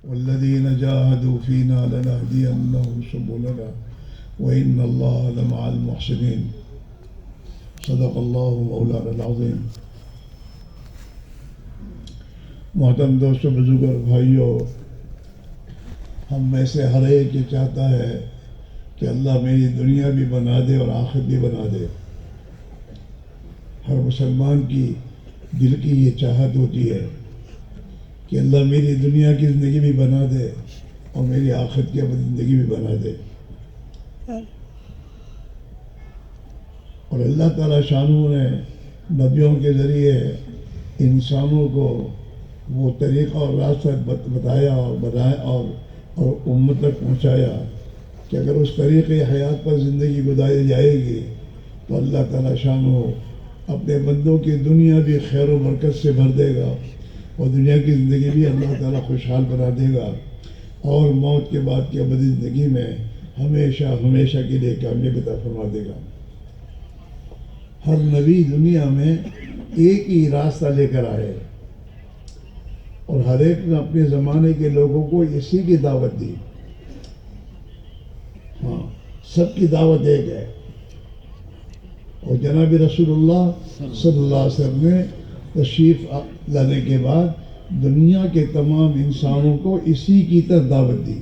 والذین جاہدوا فینا لنہدینہم سبلنا وإن اللہ لمع المحسنین۔ صدق اللہ مولانا العظیم۔ محترم دوستو، بزرگوں، بھائیوں، ہم میں سے ہر ایک یہ چاہتا ہے کہ اللہ میری دنیا بھی بنا دے اور آخرت بھی بنا دے۔ ہر مسلمان کی دل کی یہ چاہت ہوتی ہے کہ اللہ میری دنیا کی زندگی بھی بنا دے اور میری آخرت کی زندگی بھی بنا دے۔ اور اللہ تعالیٰ شانہ نے نبیوں کے ذریعے انسانوں کو وہ طریقہ اور راستہ بتایا اور بنایا اور امت تک پہنچایا کہ اگر اس طریقے حیات پر زندگی گزاری جائے گی تو اللہ تعالیٰ شانہ اپنے بندوں کی دنیا بھی خیر و برکت سے بھر دے گا اور دنیا کی زندگی بھی اللہ تعالیٰ خوشحال بنا دے گا، اور موت کے بعد کی ابدی زندگی میں ہمیشہ ہمیشہ کے لیے کامیابی عطا فرما دے گا۔ ہر نبی دنیا میں ایک ہی راستہ لے کر آئے اور ہر ایک نے اپنے زمانے کے لوگوں کو اسی کی دعوت دی۔ ہاں، سب کی دعوت ایک ہے، اور جناب رسول اللہ صلی اللہ علیہ وسلم نے تشریف لانے کے بعد دنیا کے تمام انسانوں کو اسی کی طرف دعوت دی،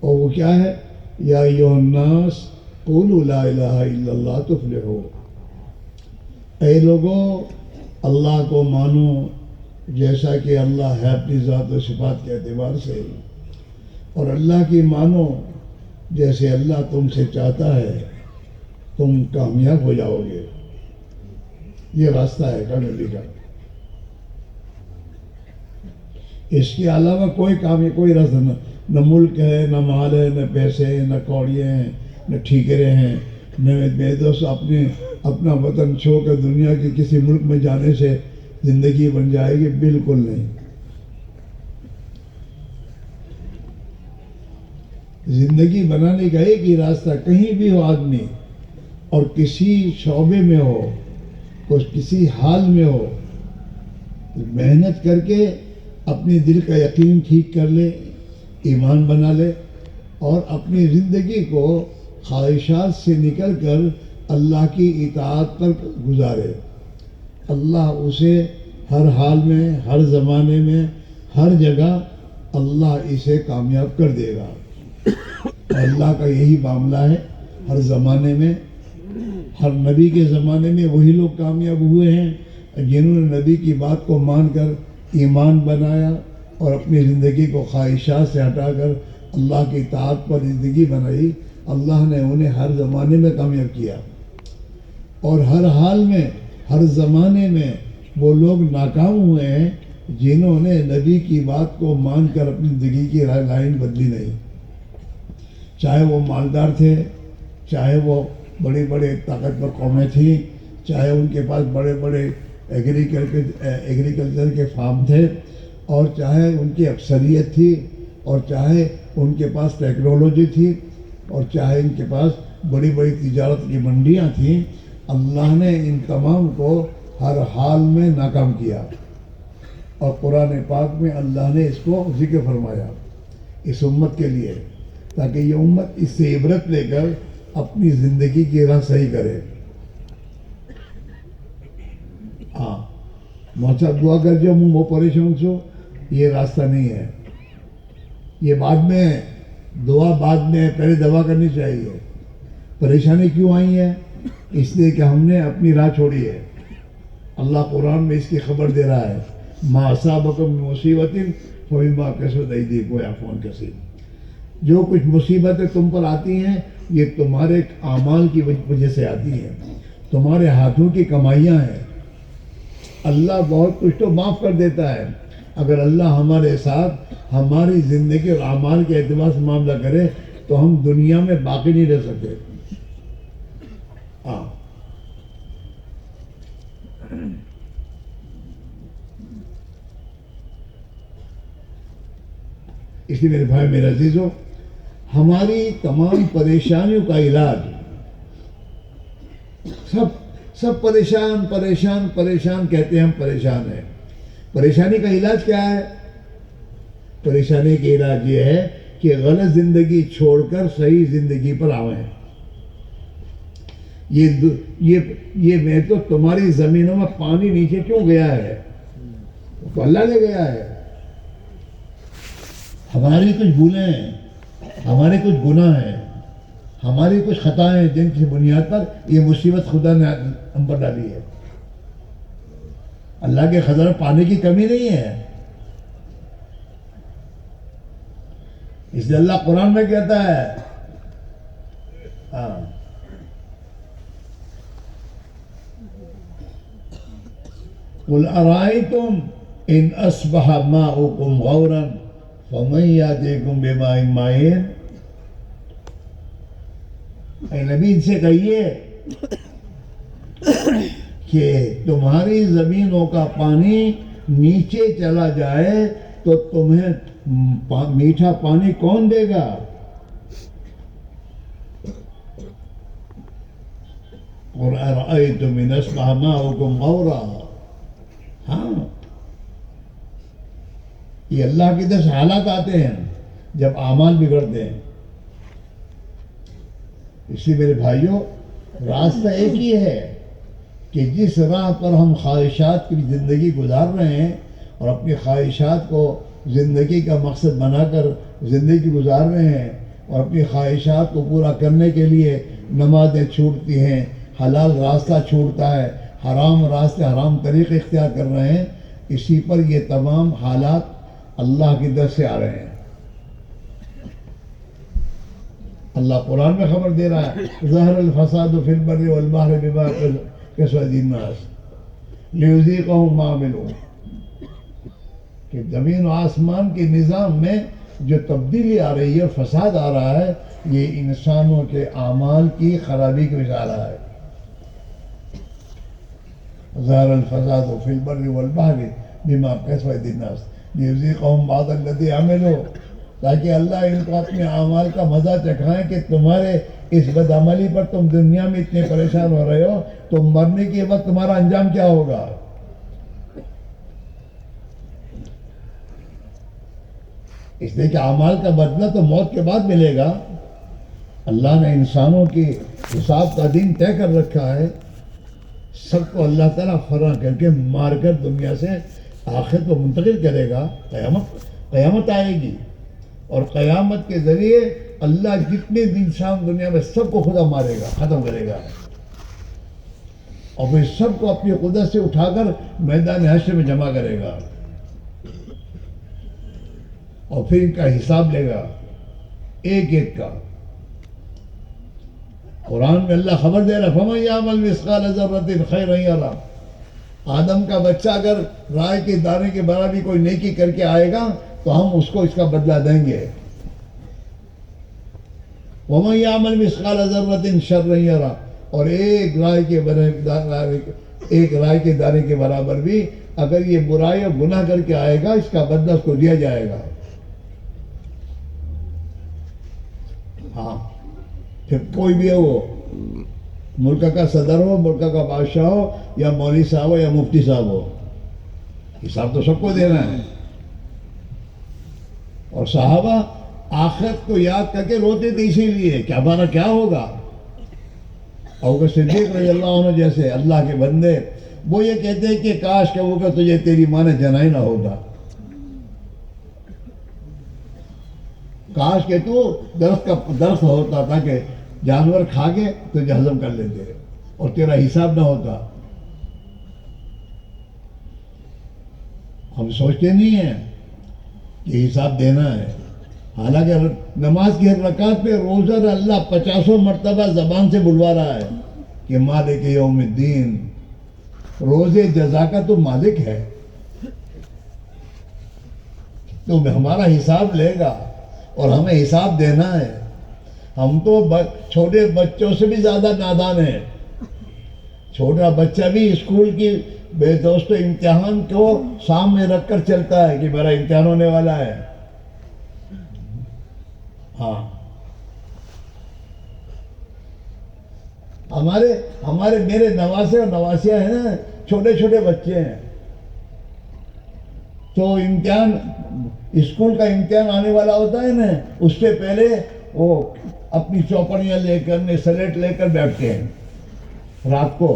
اور وہ کیا ہے؟ یا ایھا الناس قولوا لا الہ الا اللہ تفلحوا۔ اے لوگوں، اللہ کو مانو جیسا کہ اللہ ہے اپنی ذات و صفات کے اعتبار سے، اور اللہ کی مانو جیسے اللہ تم سے چاہتا ہے، تم کامیاب ہو جاؤ گے۔ یہ راستہ ہے کامیابی کا، اس کے علاوہ کوئی راستہ نہ ملک ہے، نہ مال ہے، نہ پیسے ہیں، نہ کوڑیے ہیں، نہ ٹھیکرے ہیں، نہ میرے دوست اپنا وطن چھوڑ کر دنیا کے کسی ملک میں جانے سے زندگی بن جائے گی، بالکل نہیں۔ زندگی بنانے کا ایک ہی راستہ، کہیں بھی ہو آدمی اور کسی شعبے میں ہو، کسی حال میں ہو، محنت کر کے اپنے دل کا یقین ٹھیک کر لے، ایمان بنا لے، اور اپنی زندگی کو خواہشات سے نکل کر اللہ کی اطاعت پر گزارے۔ اللہ اسے ہر حال میں، ہر زمانے میں، ہر جگہ اللہ اسے کامیاب کر دے گا۔ اللہ کا یہی معاملہ ہے، ہر زمانے میں، ہر نبی کے زمانے میں وہی لوگ کامیاب ہوئے ہیں جنہوں نے نبی کی بات کو مان کر ایمان بنایا اور اپنی زندگی کو خواہشات سے ہٹا کر اللہ کی اطاعت پر زندگی بنائی۔ اللہ نے انہیں ہر زمانے میں کامیاب کیا، اور ہر حال میں، ہر زمانے میں وہ لوگ ناکام ہوئے ہیں جنہوں نے نبی کی بات کو مان کر اپنی زندگی کی لائن بدلی نہیں، چاہے وہ مالدار تھے، چاہے وہ بڑے بڑے طاقتور قومیں تھیں، چاہے ان کے پاس بڑے بڑے ایگریکلچر کے فارم تھے، اور چاہے ان کی اکثریت تھی، اور چاہے ان کے پاس ٹیکنالوجی تھی، اور چاہے ان کے پاس بڑی بڑی تجارت کی منڈیاں تھیں، اللہ نے ان تمام کو ہر حال میں ناکام کیا، اور قرآن پاک میں اللہ نے اس کو ذکر فرمایا اس امت کے لیے، تاکہ یہ امت اس سے عبرت لے کر اپنی زندگی کی راہ صحیح کرے۔ ہاں، موسیٰ دعا کر جو وہ پریشان چھو، یہ راستہ نہیں ہے، یہ بعد میں، دعا بعد میں، پہلے دعا کرنی چاہیے۔ پریشانی کیوں آئی ہے؟ اس لیے کہ ہم نے اپنی راہ چھوڑی ہے۔ اللہ قرآن میں اس کی خبر دے رہا ہے، ما اصابکم من مصیبت فبما کسبت ایدیکم ویعفو عن کثیر۔ جو کچھ مصیبتیں تم پر آتی ہیں یہ تمہارے اعمال کی وجہ سے آتی ہیں، تمہارے ہاتھوں کی کمائیاں ہیں۔ اللہ بہت کچھ تو معاف کر دیتا ہے، اگر اللہ ہمارے ساتھ ہماری زندگی اور اعمال کے اعتبار سے معاملہ کرے تو ہم دنیا میں باقی نہیں رہ سکتے۔ ہاں، اس لیے میرے بھائی، میرے عزیزوں، ہماری تمام پریشانیوں کا علاج، سب پریشان کہتے ہیں، ہم پریشان ہیں۔ پریشانی کا علاج کیا ہے؟ پریشانی کا علاج یہ ہے کہ غلط زندگی چھوڑ کر صحیح زندگی پر آویں. یہ میں تو تمہاری زمینوں میں پانی نیچے کیوں گیا ہے؟ تو اللہ نے گیا ہے. ہماری کچھ بھولیں ہیں، ہمارے کچھ گناہ ہیں، ہماری کچھ خطائیں ہیں جن کی بنیاد پر یہ مصیبت خدا نے ہم پر ڈالی ہے. اللہ کے خزانہ پانی کی کمی نہیں ہے. اس لیے اللہ قرآن میں کہتا ہے قُلْ أَرَأَيْتُمْ إِنْ أَصْبَحَ مَاؤُكُمْ غَوْرًا فَمَنْ يَأْتِيكُمْ بِمَاءٍ مَّعِينٍ. اے نبی ان سے کہیے کہ تمہاری زمینوں کا پانی نیچے چلا جائے تو تمہیں میٹھا پانی کون دے گا؟ قُلْ أَرَأَيْتُمْ إِنْ أَصْبَحَ مَاؤُكُمْ غَوْرًا. ہاں، یہ اللہ کی طرف سے حالات آتے ہیں جب اعمال بگڑتے ہیں. اس لیے میرے بھائیوں، راستہ ایک ہی ہے کہ جس راہ پر ہم خواہشات کی زندگی گزار رہے ہیں اور اپنی خواہشات کو زندگی کا مقصد بنا کر زندگی گزار رہے ہیں اور اپنی خواہشات کو پورا کرنے کے لیے نمازیں چھوٹتی ہیں، حلال راستہ چھوٹتا ہے، حرام راستے حرام طریقے اختیار کر رہے ہیں، اسی پر یہ تمام حالات اللہ کی طرف سے آ رہے ہیں. اللہ قرآن میں خبر دے رہا ہے ظہر الفساد فی البر والبحر بما کسبت الناس لیذیقہم ما عملوا. کہ زمین و آسمان کے نظام میں جو تبدیلی آ رہی ہے اور فساد آ رہا ہے، یہ انسانوں کے اعمال کی خرابی کی وجہ آ رہا ہے. ظہر الفساد فی البر والبحر بما کسبت الناس لیذیقہم بعض الذی عملوا، تاکہ اللہ ان کو اپنے اعمال کا مزہ چکھائیں کہ تمہارے اس بدعملی پر تم دنیا میں اتنے پریشان ہو رہے ہو، تو مرنے کے وقت تمہارا انجام کیا ہوگا. اس لیے کہ اعمال کا بدلہ تو موت کے بعد ملے گا. اللہ نے انسانوں کی حساب کا دن طے کر رکھا ہے. سب کو اللہ تعالیٰ فرا کر کے مار کر دنیا سے آخرت کو منتقل کرے گا. قیامت آئے گی اور قیامت کے ذریعے اللہ جتنے انسان دنیا میں سب کو خدا مارے گا، ختم کرے گا، اور پھر سب کو اپنی قدرت سے اٹھا کر میدان حشر میں جمع کرے گا اور پھر ان کا حساب لے گا ایک ایک کا. قرآن میں اللہ خبر دے رہا ہے فَمَن يَعْمَلْ مِثْقَالَ ذَرَّةٍ خَيْرًا يَرَهُ. آدم کا بچہ اگر رائے کے دانے کے برابر بھی کوئی نیکی کر کے آئے گا تو ہم اس کو اس کا بدلہ دیں گے. وَمَن يَعْمَلْ مِثْقَالَ ذَرَّةٍ شَرًّا يَرَهُ. اور ایک رائے کے دانے کے برابر بھی اگر یہ برائی اور گناہ کر کے آئے گا، اس کا بدلہ اس کو دیا جائے گا. ہاں، پھر کوئی بھی ہو، ملک کا صدر ہو، ملک کا بادشاہ ہو، یا مولوی صاحب ہو یا مفتی صاحب ہو، حساب تو سب کو دینا ہے. اور صحابہ آخرت کو یاد کر کے روتے تھے اسی لیے کہ ہمارا کیا ہوگا. اور صدیق رضی اللہ عنہ جیسے اللہ کے بندے، وہ یہ کہتے ہیں کہ کاش کہ وہ کہ تجھے تیری ماں نے جنا ہی نہ ہوتا، کاش کہ تو درخت ہوتا تاکہ جانور کھا کے تجھے ہضم کر لیتے اور تیرا حساب نہ ہوتا. ہم سوچتے نہیں ہیں کہ حساب دینا ہے. حالانکہ نماز کی ہر رکعت پہ روزہ اللہ 50 مرتبہ زبان سے بلوا رہا ہے کہ مالک یوم الدین، روزے جزا کا تو مالک ہے، تو ہمارا حساب لے گا اور ہمیں حساب دینا ہے. ہم تو چھوٹے بچوں سے بھی زیادہ نادان ہیں. چھوٹا بچہ بھی اسکول کی بے دوستو امتحان کو سامنے رکھ کر چلتا ہے کہ میرا امتحان ہونے والا ہے. ہاں، میرے نواسے اور نواسیاں ہیں نا، چھوٹے چھوٹے بچے ہیں. تو امتحان اسکول کا امتحان آنے والا ہوتا ہے نا، اس سے پہلے وہ اپنی چوپڑیاں لے کر سلیٹ لے کر بیٹھتے ہیں رات کو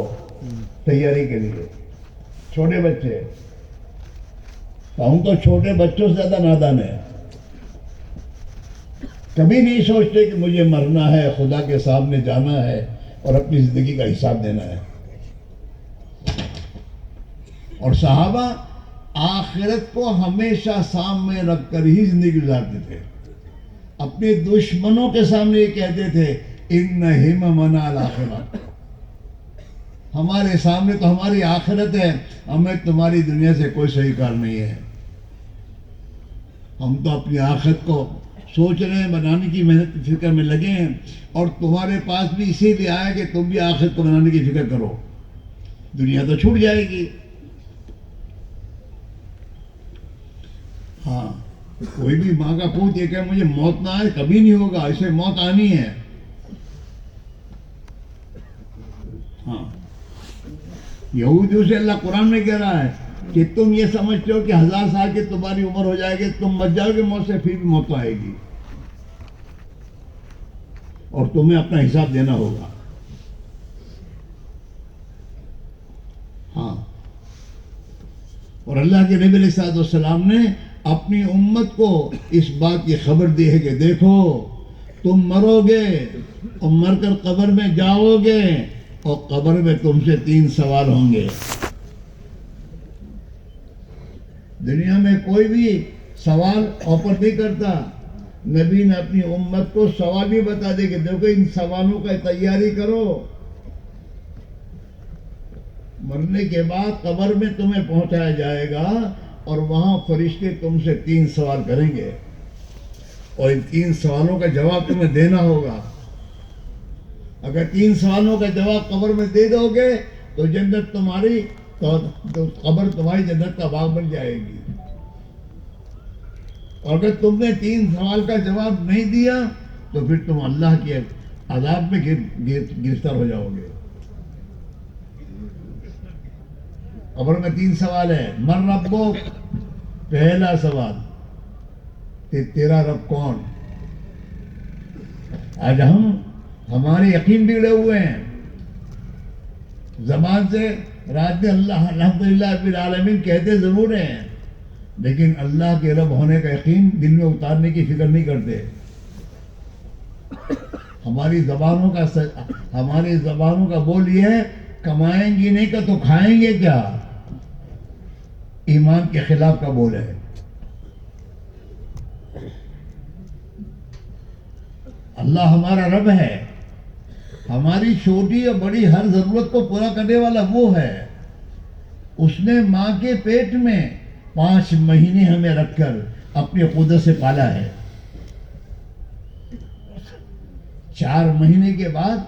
تیاری کے لیے، چھوٹے بچے. ہم تو چھوٹے بچوں سے زیادہ نادان ہیں. کبھی نہیں سوچتے کہ مجھے مرنا ہے، خدا کے سامنے جانا ہے اور اپنی زندگی کا حساب دینا ہے. اور صحابہ آخرت کو ہمیشہ سامنے رکھ کر ہی زندگی گزارتے تھے. اپنے دشمنوں کے سامنے یہ کہتے تھے ان ہممنا الآخرہ، ہمارے سامنے تو ہماری آخرت ہے، ہمیں تمہاری دنیا سے کوئی صحیح کار نہیں ہے. ہم تو اپنی آخرت کو سوچ رہے ہیں، بنانے کی محنت کی فکر میں لگے ہیں، اور تمہارے پاس بھی اسی لیے آیا کہ تم بھی آخرت کو بنانے کی فکر کرو. دنیا تو چھوٹ جائے گی. ہاں، کوئی بھی ماں کا پوت یہ کہ مجھے موت نہ آئے، کبھی نہیں ہوگا. اسے موت آنی ہے. ہاں، یہودیوں سے اللہ قرآن میں کہہ رہا ہے کہ تم یہ سمجھتے ہو کہ 1000 سال کی تمہاری عمر ہو جائے گی، تم مر جاؤ گے موت سے، پھر بھی موت آئے گی اور تمہیں اپنا حساب دینا ہوگا. ہاں، اور اللہ کے نبی علیہ الصلوۃ والسلام نے اپنی امت کو اس بات کی خبر دی ہے کہ دیکھو تم مرو گے اور مر کر قبر میں جاؤ گے، اور قبر میں تم سے 3 سوال ہوں گے. دنیا میں کوئی بھی سوال آفر نہیں کرتا. نبی نے اپنی امت کو سوال بھی بتا دے کہ دیکھو ان سوالوں کا تیاری کرو. مرنے کے بعد قبر میں تمہیں پہنچایا جائے گا اور وہاں فرشتے تم سے 3 سوال کریں گے، اور ان 3 سوالوں کا جواب تمہیں دینا ہوگا. اگر 3 سوالوں کا جواب قبر میں دے دو گے تو جنت تمہاری، تو قبر تمہاری جنت کا باغ بن جائے گی. اور اگر تم نے 3 سوال کا جواب نہیں دیا تو پھر تم اللہ کے عذاب میں گرفتار ہو جاؤ گے. قبر میں 3 سوال ہے. من ربک، پہلا سوال کہ تیرا رب کون. آج ہمارے یقین بگڑے ہوئے ہیں. زبان سے رات میں اللہ الحمدللہ رب العالمین کہتے ضرور ہیں، لیکن اللہ کے رب ہونے کا یقین دل میں اتارنے کی فکر نہیں کرتے. ہماری زبانوں کا بول یہ ہے کمائیں گی نہیں کہ تو کھائیں گے کیا. ایمان کے خلاف کا بول ہے. اللہ ہمارا رب ہے، ہماری چھوٹی اور بڑی ہر ضرورت کو پورا کرنے والا وہ ہے. اس نے ماں کے پیٹ میں 5 مہینے ہمیں رکھ کر اپنی قدرت سے پالا ہے. 4 مہینے کے بعد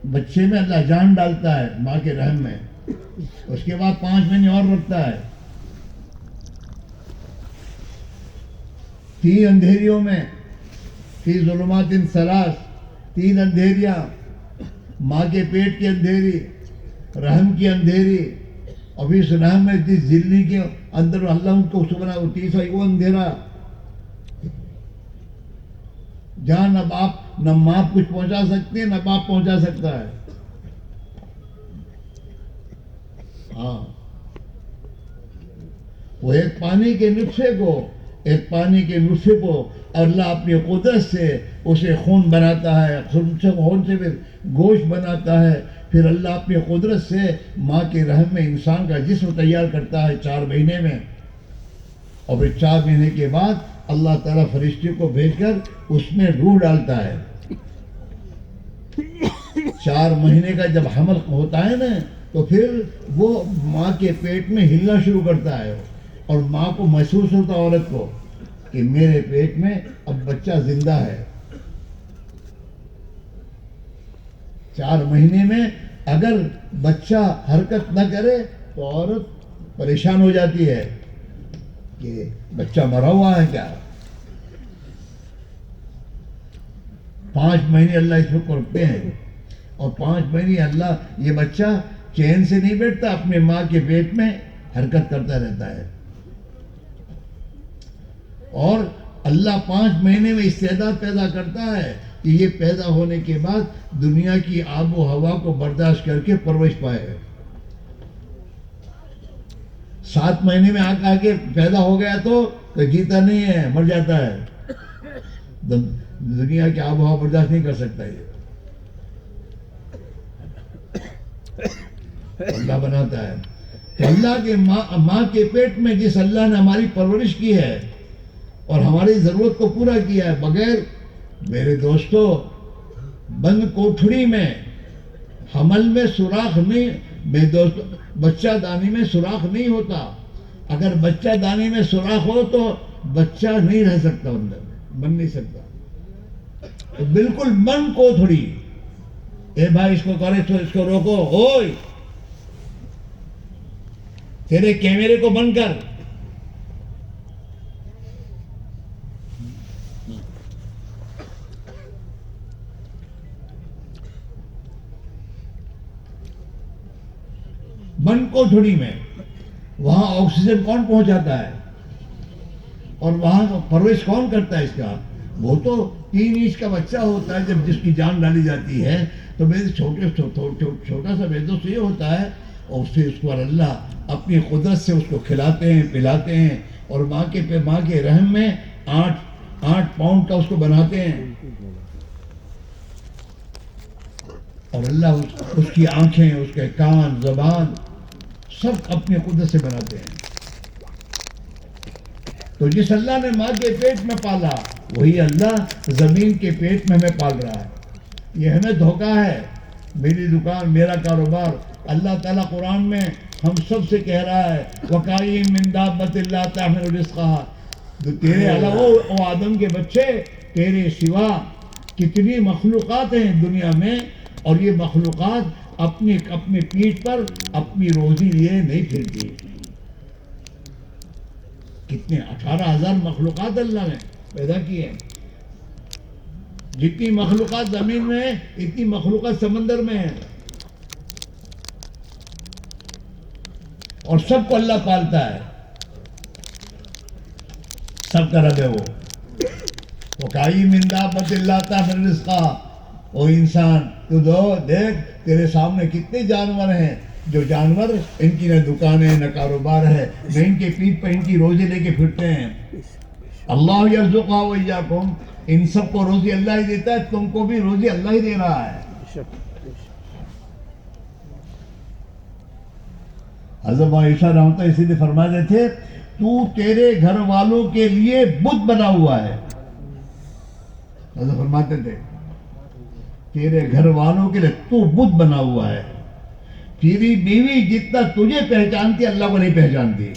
بچے میں اللہ جان ڈالتا ہے ماں کے رحم میں. اس کے بعد 5 مہینے اور رکھتا ہے. 3 اندھیریوں میں، فی ظلمات 3 اندھیریاں، ماں کے پیٹ کی اندھیری، رحم کی اندھیری، اور پھر اس رحم میں جس جلدی کے اندر اللہ ان کو سبنا وہ تیسرا وہ اندھیرا، جہاں نہ ماں کچھ پہنچا سکتے نہ باپ پہنچا سکتا ہے. ہاں، وہ ایک پانی کے نطفے کو اللہ اپنی قدرت سے اسے خون بناتا ہے، خون سے پھر گوشت بناتا ہے. پھر اللہ اپنی قدرت سے ماں کے رحم میں انسان کا جسم تیار کرتا ہے 4 مہینے میں. اور پھر 4 مہینے کے بعد اللہ تعالیٰ فرشتے کو بھیج کر اس میں روح ڈالتا ہے. 4 مہینے کا جب حمل ہوتا ہے نا تو پھر وہ ماں کے پیٹ میں ہلنا شروع کرتا ہے، اور ماں کو محسوس ہوتا ہے عورت کو کہ میرے پیٹ میں اب بچہ زندہ ہے. 4 مہینے میں اگر بچہ حرکت نہ کرے تو عورت پریشان ہو جاتی ہے کہ بچہ مرا ہوا ہے کیا. 5 مہینے اللہ اس کو رکھتے ہیں، اور 5 مہینے اللہ یہ بچہ چین سے نہیں بیٹھتا اپنے ماں کے پیٹ میں حرکت کرتا رہتا ہے. اور اللہ 5 مہینے میں استعداد پیدا کرتا ہے کہ یہ پیدا ہونے کے بعد دنیا کی آب و ہوا کو برداشت کر کے پرورش پائے. 7 مہینے میں آ کے پیدا ہو گیا تو جیتا نہیں ہے، مر جاتا ہے. دنیا کی آب و ہوا برداشت نہیں کر سکتا. یہ اللہ بناتا ہے. تو اللہ کے ماں کے پیٹ میں جس اللہ نے ہماری پرورش کی ہے اور ہماری ضرورت کو پورا کیا ہے، بغیر میرے دوستو بند کوٹھڑی میں حمل میں سوراخ نہیں، میرے دوستو بچہ دانی میں سوراخ نہیں ہوتا. اگر بچہ دانی میں سوراخ ہو تو بچہ نہیں رہ سکتا، اندر بن نہیں سکتا. تو بالکل بند کوٹھڑی. اے بھائی اس کو کرے تو اس کو روکو، اوئے تیرے کیمرے کو بند کر. بند کوٹھڑی میں وہاں آکسیجن کون پہنچاتا ہے اور وہاں پرورش کون کرتا ہے اس کا؟ وہ تو 3 انچ کا بچہ ہوتا ہے جب جس کی جان ڈالی جاتی ہے. تو میرے چھوٹا سا بیدو سے یہ ہوتا ہے اور اس سے اس کو اللہ اپنی قدرت سے اس کو کھلاتے ہیں پلاتے ہیں اور ماں کے رحم میں 8 پاؤنڈ کا اس کو بناتے ہیں. اور اللہ اس کی آنکھیں، اس کے کان، زبان سب اپنی قدرت سے بناتے ہیں. تو جس اللہ نے ماں کے پیٹ میں پالا وہی اللہ زمین کے پیٹ میں ہمیں پال رہا ہے. یہ ہمیں دھوکہ ہے. میری دکان، میرا کاروبار. اللہ تعالیٰ قرآن میں ہم سب سے کہہ رہا ہے وَقَائِم مِّن دَابَّةٍ لَا تَحْمِلُ رِزْقَهَا. تیرے علاوہ او آدم کے بچے، تیرے سوا کتنی مخلوقات ہیں دنیا میں اور یہ مخلوقات اپنے پیٹھ پر اپنی روزی لیے نہیں پھرتی. کتنے 18,000 مخلوقات اللہ نے پیدا کی ہیں. جتنی مخلوقات زمین میں ہیں اتنی مخلوقات سمندر میں ہیں اور سب کو اللہ پالتا ہے. سب کا رب ہے وہ. وَقَائِم مِّن دَابَّةٍ لَا تَحْمِلُ رِزْقَهَا. او انسان تو دیکھ تیرے سامنے کتنے جانور ہیں جو جانور ان کی نہ دکانیں نہ کاروبار ہے، نہ ان کے پیٹ پر ان کی روزی لے کے پھرتے ہیں. اللہ یرزقها وإیاکم. ان سب کو روزی اللہ ہی دیتا ہے، تم کو بھی روزی اللہ ہی دے رہا ہے. حضرت عائشہ رحمۃ اللہ اسی لیے فرماتے تھے تو تیرے گھر والوں کے لیے بت بنا ہوا ہے. حضرت فرماتے تھے تیرے گھر والوں کے لیے تو بت بنا ہوا ہے. تیری بیوی جتنا تجھے پہچانتی اللہ کو نہیں پہچانتی.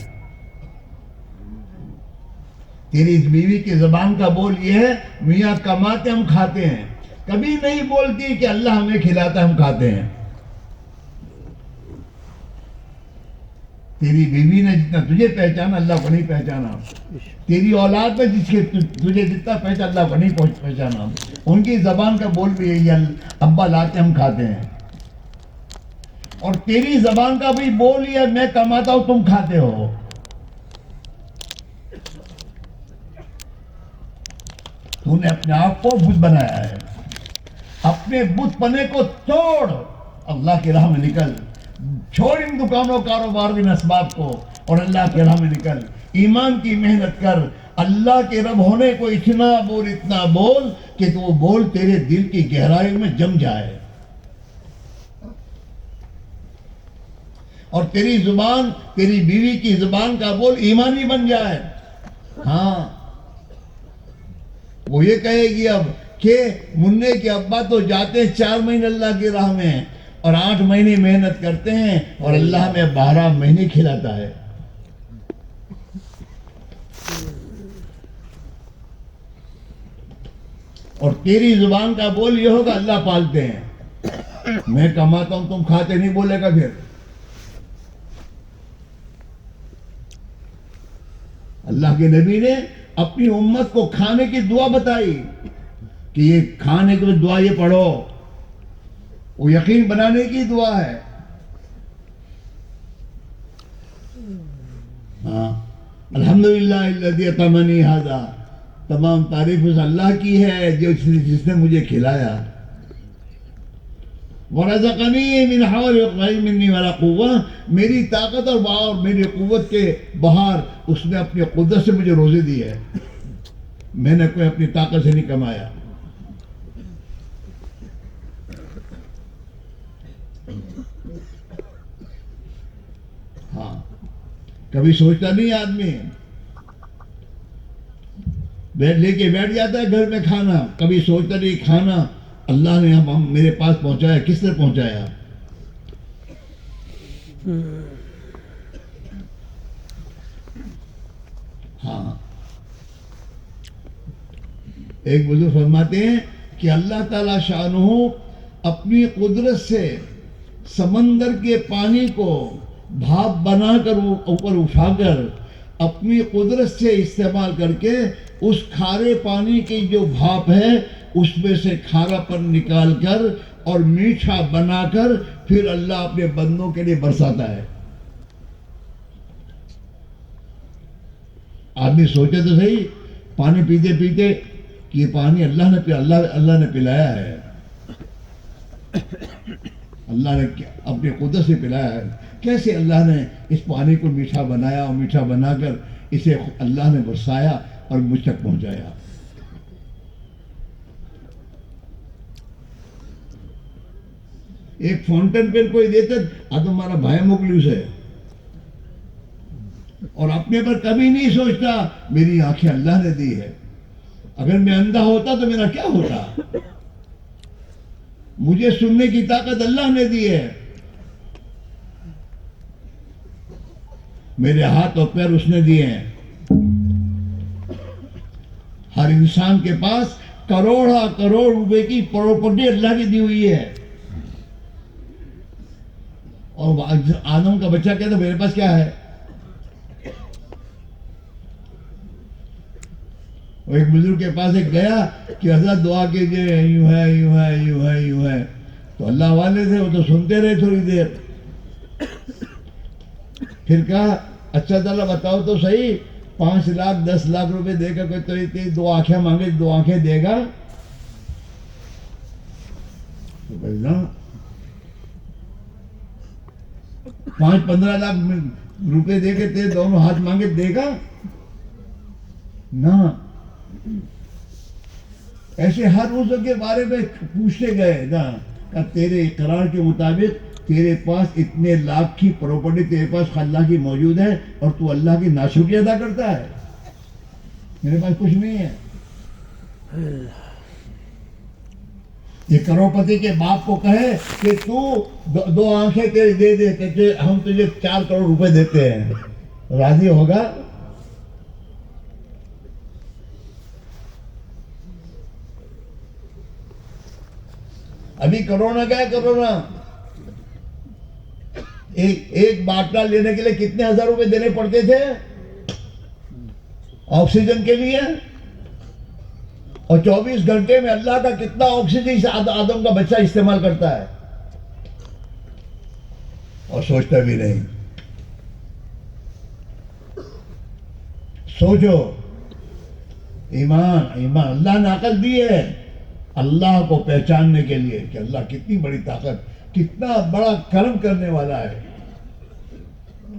تیری اس بیوی کی زبان کا بول یہ ہے میاں کماتے ہم کھاتے ہیں. کبھی نہیں بولتی کہ اللہ ہمیں کھلاتا ہم کھاتے ہیں. تیری بیوی نے جتنا تجھے پہچانا اللہ کو نہیں پہچانا. تیری اولاد میں جس کے تجھے جتنا پہچانا اللہ کو نہیں پہچانا. ان کی زبان کا بول بھی یہی ابا لاتے ہم کھاتے ہیں. اور تیری زبان کا بھی بول یہ میں کماتا ہوں تم کھاتے ہو. تو نے اپنے آپ کو بت بنایا ہے. اپنے بت پنے کو توڑ، اللہ کی راہ میں نکل. چھوڑ ان دکانوں کاروبار کے اسباب کو اور اللہ کی راہ میں نکل. ایمان کی محنت کر. اللہ کے رب ہونے کو اتنا بول کہ وہ بول تیرے دل کی گہرائی میں جم جائے اور تیری زبان، تیری بیوی کی زبان کا بول ایمانی بن جائے. ہاں وہ یہ کہے گی اب کہ منع کے ابا تو جاتے ہیں 4 مہینے اللہ کی راہ میں اور 8 مہینے محنت کرتے ہیں اور اللہ میں 12 مہینے کھلاتا ہے. اور تیری زبان کا بول یہ ہوگا اللہ پالتے ہیں. میں کماتا ہوں تم کھاتے نہیں بولے گا. پھر اللہ کے نبی نے اپنی امت کو کھانے کی دعا بتائی کہ یہ کھانے کی دعا یہ پڑھو. وہ یقین بنانے کی دعا ہے. ہاں الحمدللہ الذی اطعمنی ھذا، تمام تعریف اس اللہ کی ہے جس نے مجھے کھلایا. ورزقنی من حول منی ولا قوہ، میری طاقت اور میری قوت کے باہر اس نے اپنی قدرت سے مجھے روزی دی ہے، میں نے کوئی اپنی طاقت سے نہیں کمایا. ہاں کبھی سوچتا نہیں آدمی، لے کے بیٹھ جاتا ہے گھر میں کھانا، کبھی سوچتا نہیں کھانا اللہ نے میرے پاس پہنچایا، کس نے پہنچایا؟ ہاں ایک بزرگ فرماتے ہیں کہ اللہ تعالیٰ شانہ اپنی قدرت سے سمندر کے پانی کو بھاپ بنا کر اوپر اٹھا کر اپنی قدرت سے استعمال کر کے اس کھارے پانی کی جو بھاپ ہے اس میں سے کھارا پن نکال کر اور میٹھا بنا کر پھر اللہ اپنے بندوں کے لیے برساتا ہے. آدمی سوچے تو صحیح، پانی پیتے پیتے کہ یہ پانی اللہ نے پلایا ہے، اللہ نے اپنی قدرت سے پلایا ہے. کیسے اللہ نے اس پانی کو میٹھا بنایا اور میٹھا بنا کر اسے اللہ نے برسایا اور مجھ تک پہنچایا. ایک فاؤنٹن پین کوئی دیتا تمہارا بھائی مخلص ہے، اور اپنے پر کبھی نہیں سوچتا میری آنکھیں اللہ نے دی ہے، اگر میں اندھا ہوتا تو میرا کیا ہوتا؟ مجھے سننے کی طاقت اللہ نے دی ہے، میرے ہاتھ اور پیر اس نے دیے ہیں. ہر انسان کے پاس کروڑ روپے کی پراپرٹی اللہ کی دی ہوئی ہے، اور آدم کا بچہ کہتا میرے پاس کیا ہے؟ ایک بزرگ کے پاس ایک گیا کہ حضرت دعا کیجئے، یوں ہے یوں ہے یوں ہے یوں ہے، تو اللہ والے تھے وہ تو سنتے رہے تھوڑی دیر، پھر کہا اچھا تعالیٰ بتاؤ تو صحیح 5 لاکھ 10 لاکھ روپے دے گا کوئی تو اتنی 2 آنکھیں مانگے 2 آنکھیں دے گا؟ تو کہنا 5-15 لاکھ روپے دے کے تیرے دونوں ہاتھ مانگے دے گا نہ. ایسے ہر روز کے بارے میں پوچھتے گئے نا کہ تیرے اقرار کے مطابق تیرے پاس اتنے لاکھ کی پراپرٹی تیرے پاس اللہ کی موجود ہے اور تو اللہ کی ناشکری ادا کرتا ہے، میرے پاس کچھ نہیں ہے. یہ کروڑپتی کے باپ کو کہے کہ تو 2 آنکھیں تیرے دے دے کہ ہم تجھے 4 کروڑ روپے دیتے ہیں، راضی ہوگا؟ ابھی کرونا کیا ہے؟ کرونا ایک باٹلا لینے کے لیے کتنے ہزار روپے دینے پڑتے تھے آکسیجن کے لیے، اور 24 گھنٹے میں اللہ کا کتنا آکسیجن آدم کا بچہ استعمال کرتا ہے اور سوچتا بھی نہیں. سوچو، ایمان اللہ نے عقل دی ہے اللہ کو پہچاننے کے لیے کہ اللہ کتنی بڑی طاقت، کتنا بڑا کرم کرنے والا ہے،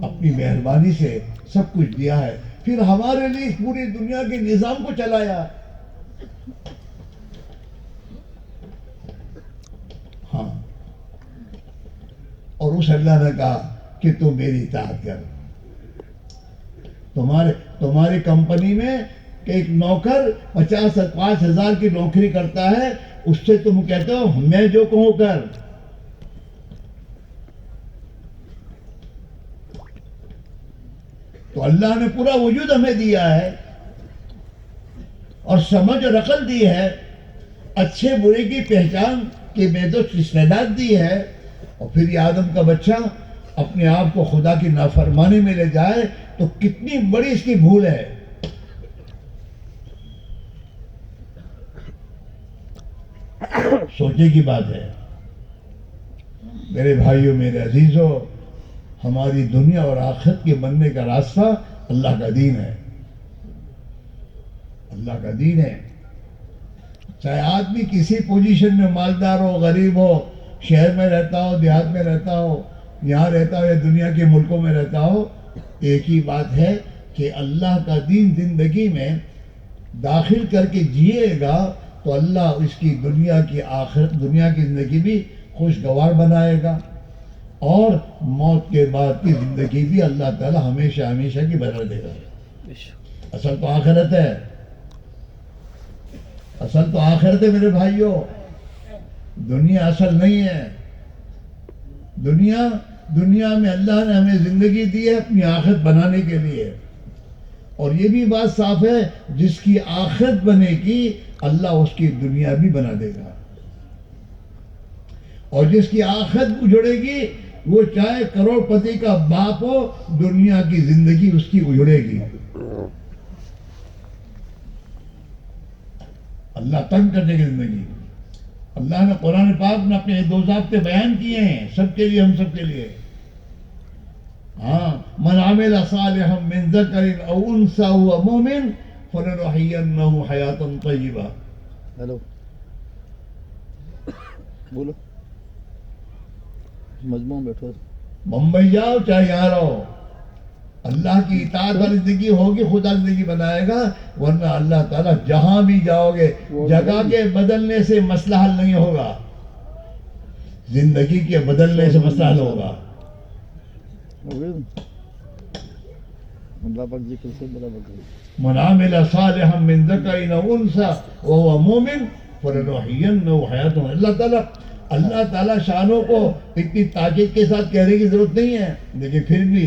اپنی مہربانی سے سب کچھ دیا ہے، پھر ہمارے لیے اس پوری دنیا کے نظام کو چلایا. ہاں، اور اس اللہ نے کہا کہ تو میری اطاعت کر. تمہاری کمپنی میں کہ ایک نوکر 50,000 کی نوکری کرتا ہے، اس سے تم کہتے ہو میں جو کہوں کر. تو اللہ نے پورا وجود ہمیں دیا ہے اور سمجھ اور عقل دی ہے، اچھے برے کی پہچان کی محدود استعداد دی ہے، اور پھر یہ آدم کا بچہ اپنے آپ کو خدا کی نافرمانی میں لے جائے تو کتنی بڑی اس کی بھول ہے. سوچنے کی بات ہے. میرے بھائیوں، میرے عزیزوں، ہماری دنیا اور آخرت کے بننے کا راستہ اللہ کا دین ہے، اللہ کا دین ہے۔ چاہے آدمی کسی پوزیشن میں مالدار ہو، غریب ہو، شہر میں رہتا ہو، دیہات میں رہتا ہو، یہاں رہتا ہو یا دنیا کے ملکوں میں رہتا ہو، ایک ہی بات ہے کہ اللہ کا دین زندگی میں داخل کر کے جیے گا تو اللہ اس کی دنیا کی زندگی بھی خوشگوار بنائے گا، اور موت کے بعد کی زندگی بھی اللہ تعالی ہمیشہ ہمیشہ کی بنا دے گا۔ اصل تو آخرت ہے، اصل تو آخرت ہے میرے بھائیوں، دنیا اصل نہیں ہے۔ دنیا میں اللہ نے ہمیں زندگی دی ہے اپنی آخرت بنانے کے لیے، اور یہ بھی بات صاف ہے جس کی آخرت بنے گی اللہ اس کی دنیا بھی بنا دے گا، اور جس کی آخرت اجڑے گی وہ چاہے کروڑ پتی کا باپ ہو، دنیا کی زندگی اس کی اجڑے گی۔ اللہ تنگ کرنے کی زندگی، اللہ نے قرآن پاک میں اپنے دو ضابطے بیان کیے ہیں سب کے لیے، ہم سب کے لیے۔ ہاں، من عمل صالحا من ذکر او انثى وهو مؤمن فلنحيينه حیاتا طیبہ۔ ہیلو بولو، مجموعہ میں بیٹھو۔ بمبئی جاؤ چاہے یہاں رہو، اللہ کی اطاعت والی زندگی ہوگی، خدا زندگی بنائے گا، ورنہ اللہ تعالیٰ جہاں بھی جاؤ گے جگہ کے بدلنے سے مسئلہ حل نہیں ہوگا، زندگی کے بدلنے سے مسئلہ حل ہوگا۔ اللہ پاک ذکر سے بڑا بکر۔ من عمل صالحا من ذکر او انثى وهو مؤمن فلنحيينه حیاتا۔ اللہ تعالیٰ شانوں کو اتنی تاکید کے ساتھ کہنے کی ضرورت نہیں ہے، لیکن پھر بھی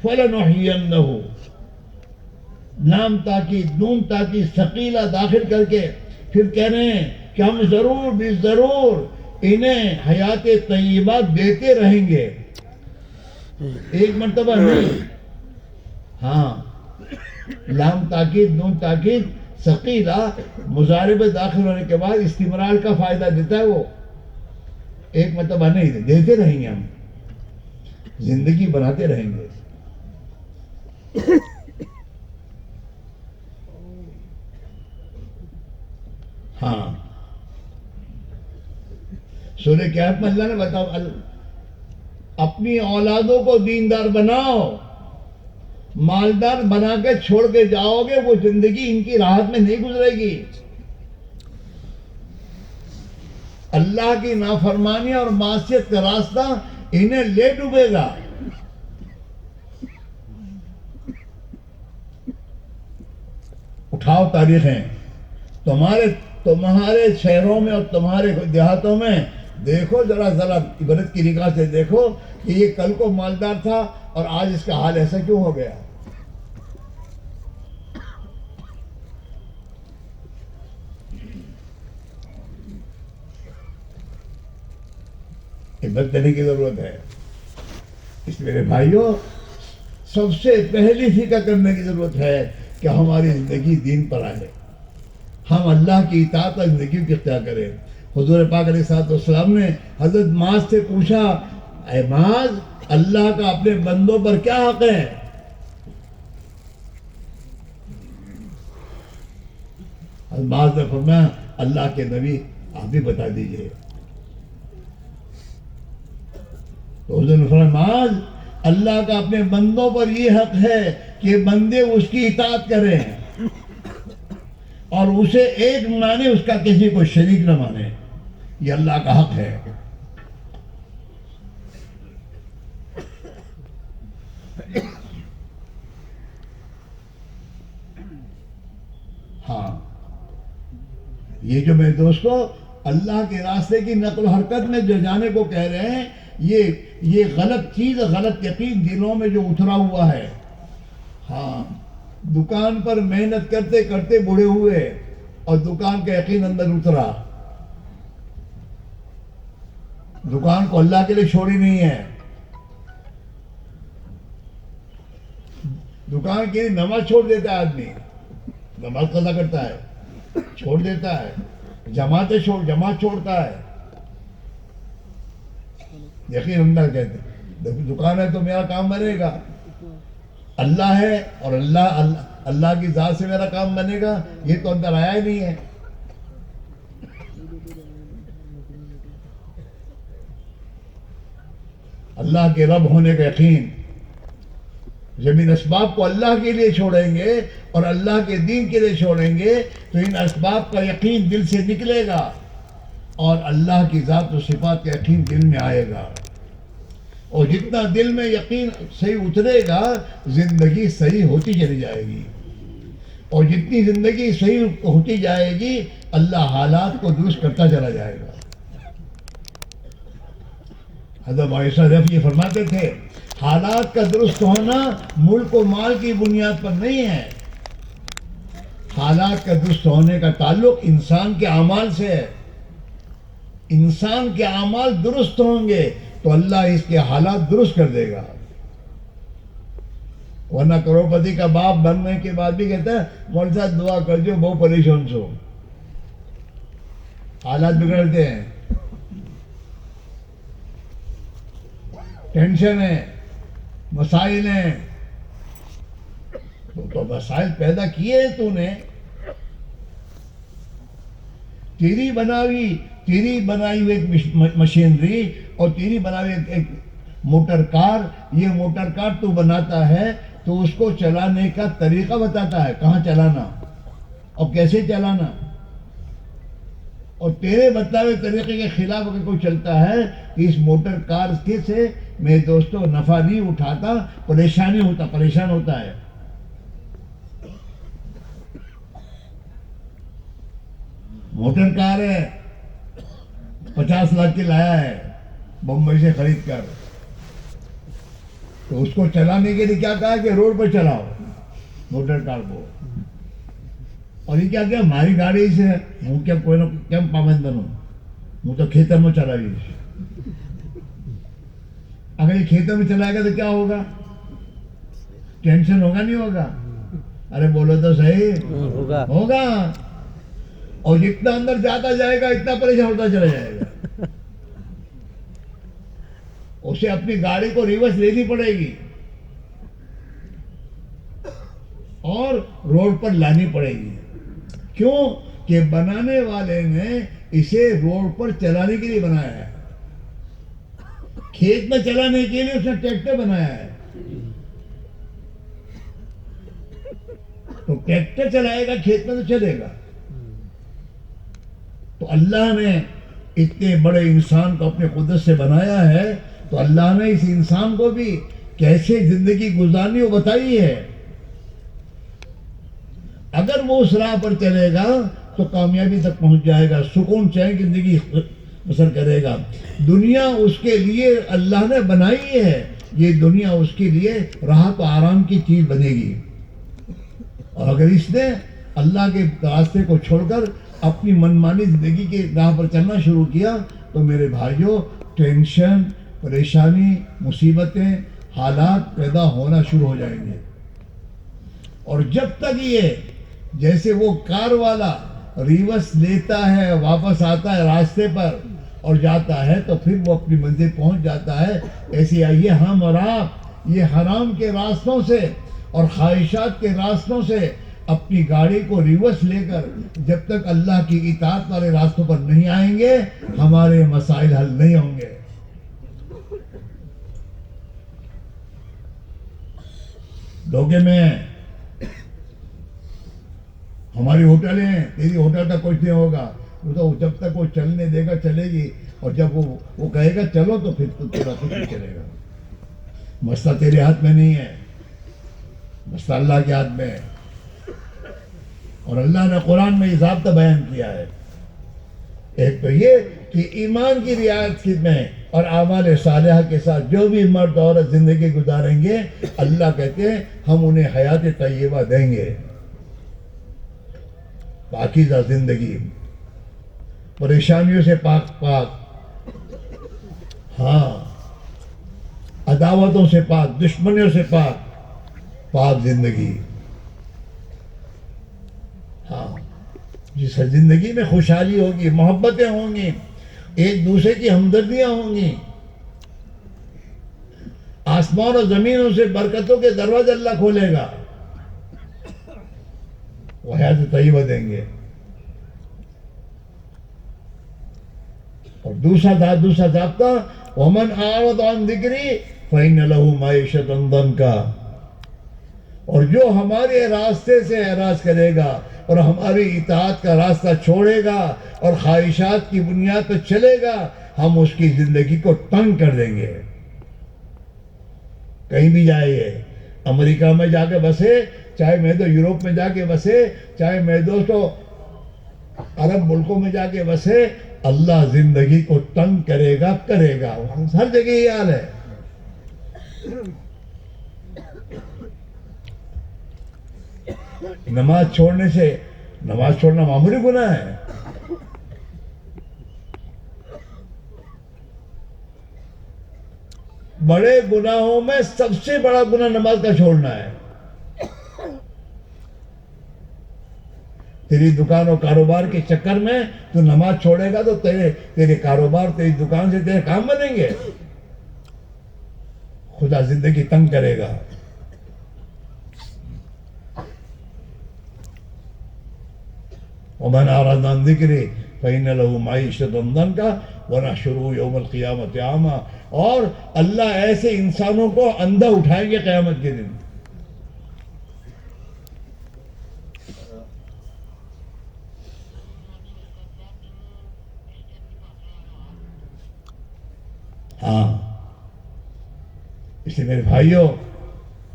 فلنحيينه، لام تاکید، نون تاکید، ثقیلہ داخل کر کے پھر کہہ رہے ہیں کہ ہم ضرور بھی ضرور انہیں حیات طیبہ دیتے رہیں گے، ایک مرتبہ نہیں۔ ہاں، لام تاکید، نون تاکید، ثقیلہ مضارع میں داخل ہونے کے بعد استمرار کا فائدہ دیتا ہے، وہ ایک مرتبہ نہیں، دیتے رہیں گے، ہم زندگی بناتے رہیں گے۔ ہاں، سورہ کہف میں اللہ نے بتاؤ اپنی اولادوں کو دیندار بناؤ، مالدار بنا کے چھوڑ کے جاؤ گے، وہ زندگی ان کی راحت میں نہیں گزرے گی، اللہ کی نافرمانی اور معصیت کا راستہ انہیں لے ڈوبے گا۔ اٹھاؤ تاریخیں، تمہارے شہروں میں اور تمہارے دیہاتوں میں دیکھو، ذرا عبرت کی نگاہ سے دیکھو کہ یہ کل کو مالدار تھا اور آج اس کا حال ایسا کیوں ہو گیا۔ عبرت دینے کی ضرورت ہے۔ اس میرے بھائیوں، سب سے پہلی فکر کرنے کی ضرورت ہے کہ ہماری زندگی دین پر آئے، ہم اللہ کی اطاعت پر زندگی کو اختیار کریں۔ حضور پاک علیہ السلام نے حضرت معاذ سے پوچھا، اے معاذ، اللہ کا اپنے بندوں پر کیا حق ہے؟ حضرت معاذ نے فرمایا، اللہ کے نبی آپ بھی بتا دیجئے۔ تو حضور نے فرمایا، معاذ، اللہ کا اپنے بندوں پر یہ حق ہے کہ بندے اس کی اطاعت کریں اور اسے ایک مانے، اس کا کسی کو شریک نہ مانے، یہ اللہ کا حق ہے۔ ہاں، یہ جو میرے دوستو اللہ کے راستے کی نقل و حرکت میں جو جانے کو کہہ رہے ہیں، یہ غلط چیز، غلط یقین دلوں میں جو اترا ہوا ہے۔ ہاں، دکان پر محنت کرتے کرتے بوڑھے ہوئے اور دکان کا یقین اندر اترا، دکان کو اللہ کے لیے چھوڑی نہیں ہے، دکان کے لیے نماز چھوڑ دیتا ہے، آدمی نماز قضا کرتا ہے، چھوڑ دیتا ہے، جماعت چھوڑتا ہے، یقین اندر کہتے ہیں دکان ہے تو میرا کام بنے گا، اللہ ہے اور اللہ کی ذات سے میرا کام بنے گا، یہ تو اندر آیا ہی نہیں ہے۔ اللہ کے رب ہونے کا یقین، جب ان اسباب کو اللہ کے لیے چھوڑیں گے اور اللہ کے دین کے لیے چھوڑیں گے تو ان اسباب کا یقین دل سے نکلے گا اور اللہ کی ذات و صفات کا یقین دل میں آئے گا، اور جتنا دل میں یقین صحیح اترے گا زندگی صحیح ہوتی چلی جائے گی، اور جتنی زندگی صحیح ہوتی جائے گی اللہ حالات کو درست کرتا چلا جائے گا۔ حضرت عائشہ رضی یہ فرماتے تھے حالات کا درست ہونا ملک و مال کی بنیاد پر نہیں ہے، حالات کا درست ہونے کا تعلق انسان کے اعمال سے ہے۔ انسان کے اعمال درست ہوں گے تو اللہ اس کے حالات درست کر دے گا، ورنہ کروڑپتی کا باپ بننے کے بعد بھی کہتا ہے مول صاحب دعا کر جو بہت پریشان چھو، حالات بگڑتے ہیں، ٹینشن ہے، مسائل ہیں، تو مسائل پیدا کیے ہیں تو نے، تیری بنائی ہوئی ایک مشینری اور تیری بنائی ہوئی ایک موٹر کار، یہ موٹر کار تو بناتا ہے تو اس کو چلانے کا طریقہ بتاتا ہے، کہاں چلانا اور کیسے چلانا، اور تیرے بتائے ہوئے طریقے کے خلاف اگر کوئی چلتا ہے کہ اس موٹر کار سے میرے دوستوں نفع نہیں اٹھاتا، پریشان ہوتا ہے۔ موٹر کار ہے 50 لاکھ کی لایا ہے بمبئی سے خرید کر، تو اس کو چلانے کے لیے کیا کہا کہ روڈ پر چلاؤ موٹر کار کو، اور یہ کیا ہماری گاڑی سے ہوں کیا کوئی نہ کیا پابند بنوں، وہ تو کھیتر میں چلا گئی، اگر یہ کھیتر میں چلائے گا تو کیا ہوگا، ٹینشن ہوگا نہیں ہوگا، ارے بولو تو صحیح ہوگا، اور جتنا اندر جاتا جائے گا اتنا پریشان ہوتا چلا جائے گا، اسے اپنی گاڑی کو ریورس لینی پڑے گی اور روڈ پر لانی پڑے گی، کیوں کہ بنانے والے نے اسے روڈ پر چلانے کے لیے بنایا ہے، کھیت میں چلانے کے لیے اس نے ٹریکٹر بنایا ہے، تو ٹریکٹر چلائے گا کھیت میں تو چلے گا۔ تو اللہ نے اتنے بڑے انسان کو اپنے قدرت سے بنایا ہے، تو اللہ نے اس انسان کو بھی کیسے زندگی گزارنی وہ بتائی ہے، اگر وہ اس راہ پر چلے گا تو کامیابی تک پہنچ جائے گا، سکون چین کی زندگی بسر کرے گا۔ دنیا اس کے لیے اللہ نے بنائی ہے، یہ دنیا اس کے لیے راحت و آرام کی چیز بنے گی، اور اگر اس نے اللہ کے راستے کو چھوڑ کر اپنی منمانی زندگی کے راہ پر چلنا شروع کیا تو میرے بھائیوں ٹینشن، پریشانی، مصیبتیں، حالات پیدا ہونا شروع ہو جائیں گے، اور جب تک یہ جیسے وہ کار والا ریورس لیتا ہے واپس آتا ہے راستے پر اور جاتا ہے تو پھر وہ اپنی منزل پہنچ جاتا ہے، ایسے آئیے ہم اور آپ یہ حرام کے راستوں سے اور خواہشات کے راستوں سے اپنی گاڑی کو ریورس لے کر جب تک اللہ کی اطاعت والے راستوں پر نہیں آئیں گے ہمارے مسائل حل نہیں ہوں گے۔ دھوکے میں ہماری ہوٹلیں، تیری ہوٹل کا کچھ نہیں ہوگا، وہ تو جب تک وہ چلنے دے گا چلے گی، اور جب وہ کہے گا چلو تو پھر تیرا کچھ نہیں چلے گا۔ مسئلہ تیرے ہاتھ میں نہیں ہے، مسئلہ اللہ کے ہاتھ میں ہے، اور اللہ نے قرآن میں یہ ضابطہ بیان کیا ہے، ایک تو یہ کہ ایمان کی رعایت میں اور اعمال صالحہ کے ساتھ جو بھی مرد عورت زندگی گزاریں گے اللہ کہتے ہیں ہم انہیں حیات طیبہ دیں گے، پاکیزہ زندگی، پریشانیوں سے پاک ہاں، عداوتوں سے پاک، دشمنیوں سے پاک زندگی، ہاں، جس زندگی میں خوشحالی ہوگی، محبتیں ہوں گی، ایک دوسرے کی ہمدردیاں ہوں گی، آسمان اور زمینوں سے برکتوں کے دروازے اللہ کھولے گا، وہ حیات طیبہ دیں گے۔ اور دوسرا ضابطہ ومن اعرض عن ذکری فإن له معیشۃ ضنکا، اور جو ہمارے راستے سے اعراض کرے گا اور ہماری اطاعت کا راستہ چھوڑے گا اور خواہشات کی بنیاد پر چلے گا، ہم اس کی زندگی کو تنگ کر دیں گے۔ کہیں بھی جائیے، امریکہ میں جا کے بسے، چاہے میں تو یورپ میں جا کے بسے، چاہے میں دوستو عرب ملکوں میں جا کے بسے، اللہ زندگی کو تنگ کرے گا ہر جگہ یہ حال ہے۔ نماز چھوڑنا معمولی گناہ ہے۔ بڑے گناہوں میں سب سے بڑا گناہ نماز کا چھوڑنا ہے۔ تیری دکان اور کاروبار کے چکر میں تو نماز چھوڑے گا تو تیرے کاروبار، تیری دکان سے تیرے کام بنیں گے، خدا زندگی تنگ کرے گا۔ ومن اعرض عن ذکری فإن له معیشۃ ضنکا ونحشرہ یوم القیامۃ اعمی، اور اللہ ایسے انسانوں کو اندھا اٹھائیں گے قیامت کے دن۔ ہاں، اس لیے میرے بھائیوں،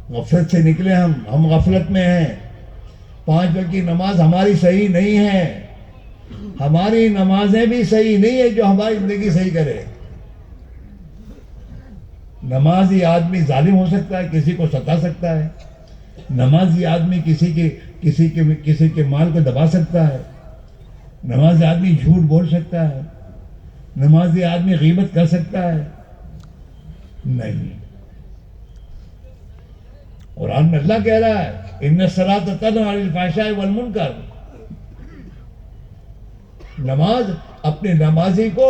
غفلت سے نکلے، ہم غفلت میں ہیں۔ 5 وقت کی نماز ہماری صحیح نہیں ہے، ہماری نمازیں بھی صحیح نہیں ہے جو ہماری زندگی صحیح کرے۔ نمازی آدمی ظالم ہو سکتا ہے، کسی کو ستا سکتا ہے، نمازی آدمی کسی کے مال کو دبا سکتا ہے، نمازی آدمی جھوٹ بول سکتا ہے، نمازی آدمی غیبت کر سکتا ہے۔ نہیں، قرآن میں اللہ کہہ رہا ہے ان الصلاۃ تنہی عن الفحشاء والمنکر، نماز اپنے نمازی کو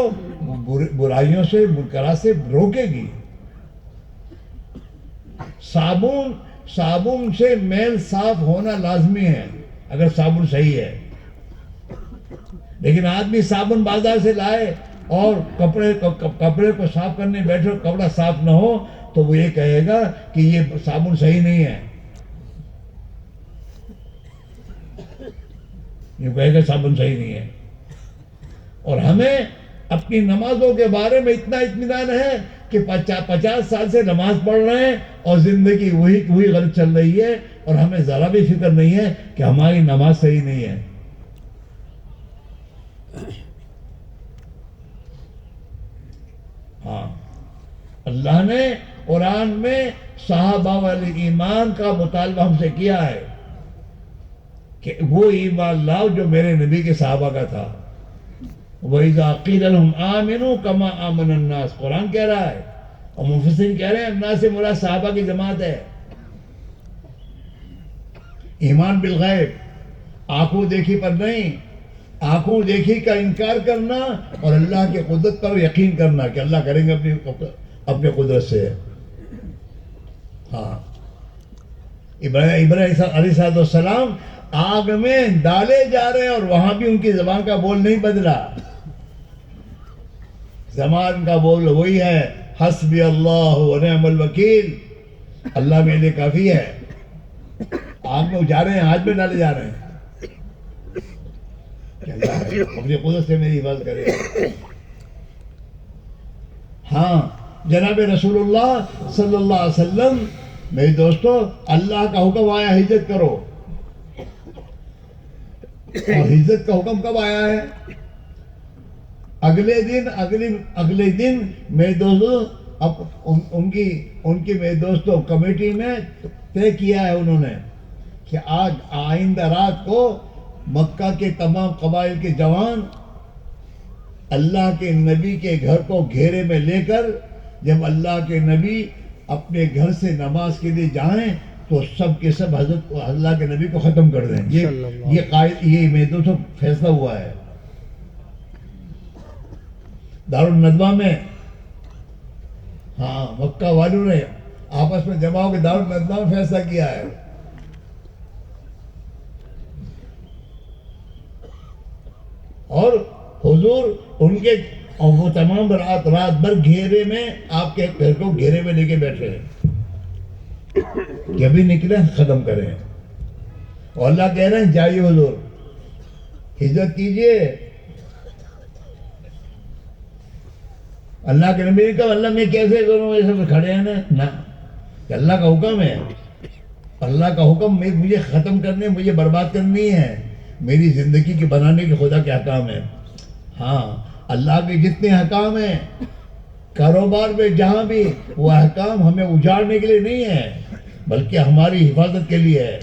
برائیوں سے، منکرات سے روکے گی۔ صابن سے میل صاف ہونا لازمی ہے اگر صابن صحیح ہے، لیکن آدمی صابن بازار سے لائے اور کپڑے کو صاف کرنے بیٹھے، کپڑا صاف نہ ہو تو وہ یہ کہے گا کہ یہ صابن صحیح نہیں ہے، یہ کہے گا صابن صحیح نہیں ہے۔ اور ہمیں اپنی نمازوں کے بارے میں اتنا اطمینان ہے کہ 50 سال سے نماز پڑھ رہے ہیں اور زندگی وہی غلط چل رہی ہے، اور ہمیں ذرا بھی فکر نہیں ہے کہ ہماری نماز صحیح نہیں ہے۔ ہاں، اللہ نے قرآن میں صحابہ والے ایمان کا مطالبہ ہم سے کیا ہے کہ وہ ایمان لاؤ جو میرے نبی کے صحابہ کا تھا۔ وَإِذَا قِيلَ لَهُمْ آمِنُوا كَمَا آمَنَ النَّاسُ، قرآن کہہ رہا ہے، اور مفسرین کہہ رہے ہیں الناس سے مراد صحابہ کی جماعت ہے۔ ایمان بالغیب، آنکھوں دیکھی پر نہیں، آنکھوں دیکھی کا انکار کرنا اور اللہ کے قدرت پر یقین کرنا کہ اللہ کریں گے اپنے قدرت سے۔ ہاں، ابراہیم علیہ السلام آگ میں ڈالے جا رہے ہیں اور وہاں بھی ان کی زبان کا بول نہیں بدلا، زبان کا بول وہی ہے، حسبی اللہ ونعم الوکیل، اللہ میرے لیے کافی ہے۔ آگ میں جا رہے ہیں، آج میں ڈالے جا رہے ہیں کہ اللہ اپنی قدرت سے میری حفاظت کرے۔ ہاں، جناب رسول اللہ صلی اللہ علیہ وسلم، میرے دوستو، اللہ کا حکم آیا ہجرت کرو، اور ہجرت کا حکم کب آیا ہے؟ اگلے دن میرے دوستو، ان کی میرے دوستو کمیٹی میں طے کیا ہے انہوں نے کہ آج آئندہ رات کو مکہ کے تمام قبائل کے جوان اللہ کے نبی کے گھر کو گھیرے میں لے کر، جب اللہ کے نبی اپنے گھر سے نماز کے لیے جائیں تو سب کے سب حضرت اللہ کے نبی کو ختم کر دیں۔ یہ میرے دوستو فیصلہ ہوا ہے دارالندوہ میں۔ ہاں، مکہ والوں نے آپس میں جمع ہو کے دارالندہ میں فیصلہ کیا ہے. اور حضور ان کے اور وہ تمام رات بھر گھیرے میں آپ کے گھر کو گھیرے میں لے کے بیٹھے ہیں کہ ابھی نکلے ختم کریں. اور اللہ کہہ رہے ہیں جائیے حضور ہجرت کیجئے. اللہ کے نبی نے کہا اللہ میں کیسے کروں, ایسے میں کھڑے ہیں نا, کہ اللہ کا حکم ہے, اللہ کا حکم مجھے ختم کرنے, مجھے برباد کرنی ہے, میری زندگی کے بنانے کے خدا کے احکام ہے. ہاں اللہ کے جتنے احکام ہیں کاروبار میں جہاں بھی, وہ احکام ہمیں اجاڑنے کے لیے نہیں ہے بلکہ ہماری حفاظت کے لیے ہے.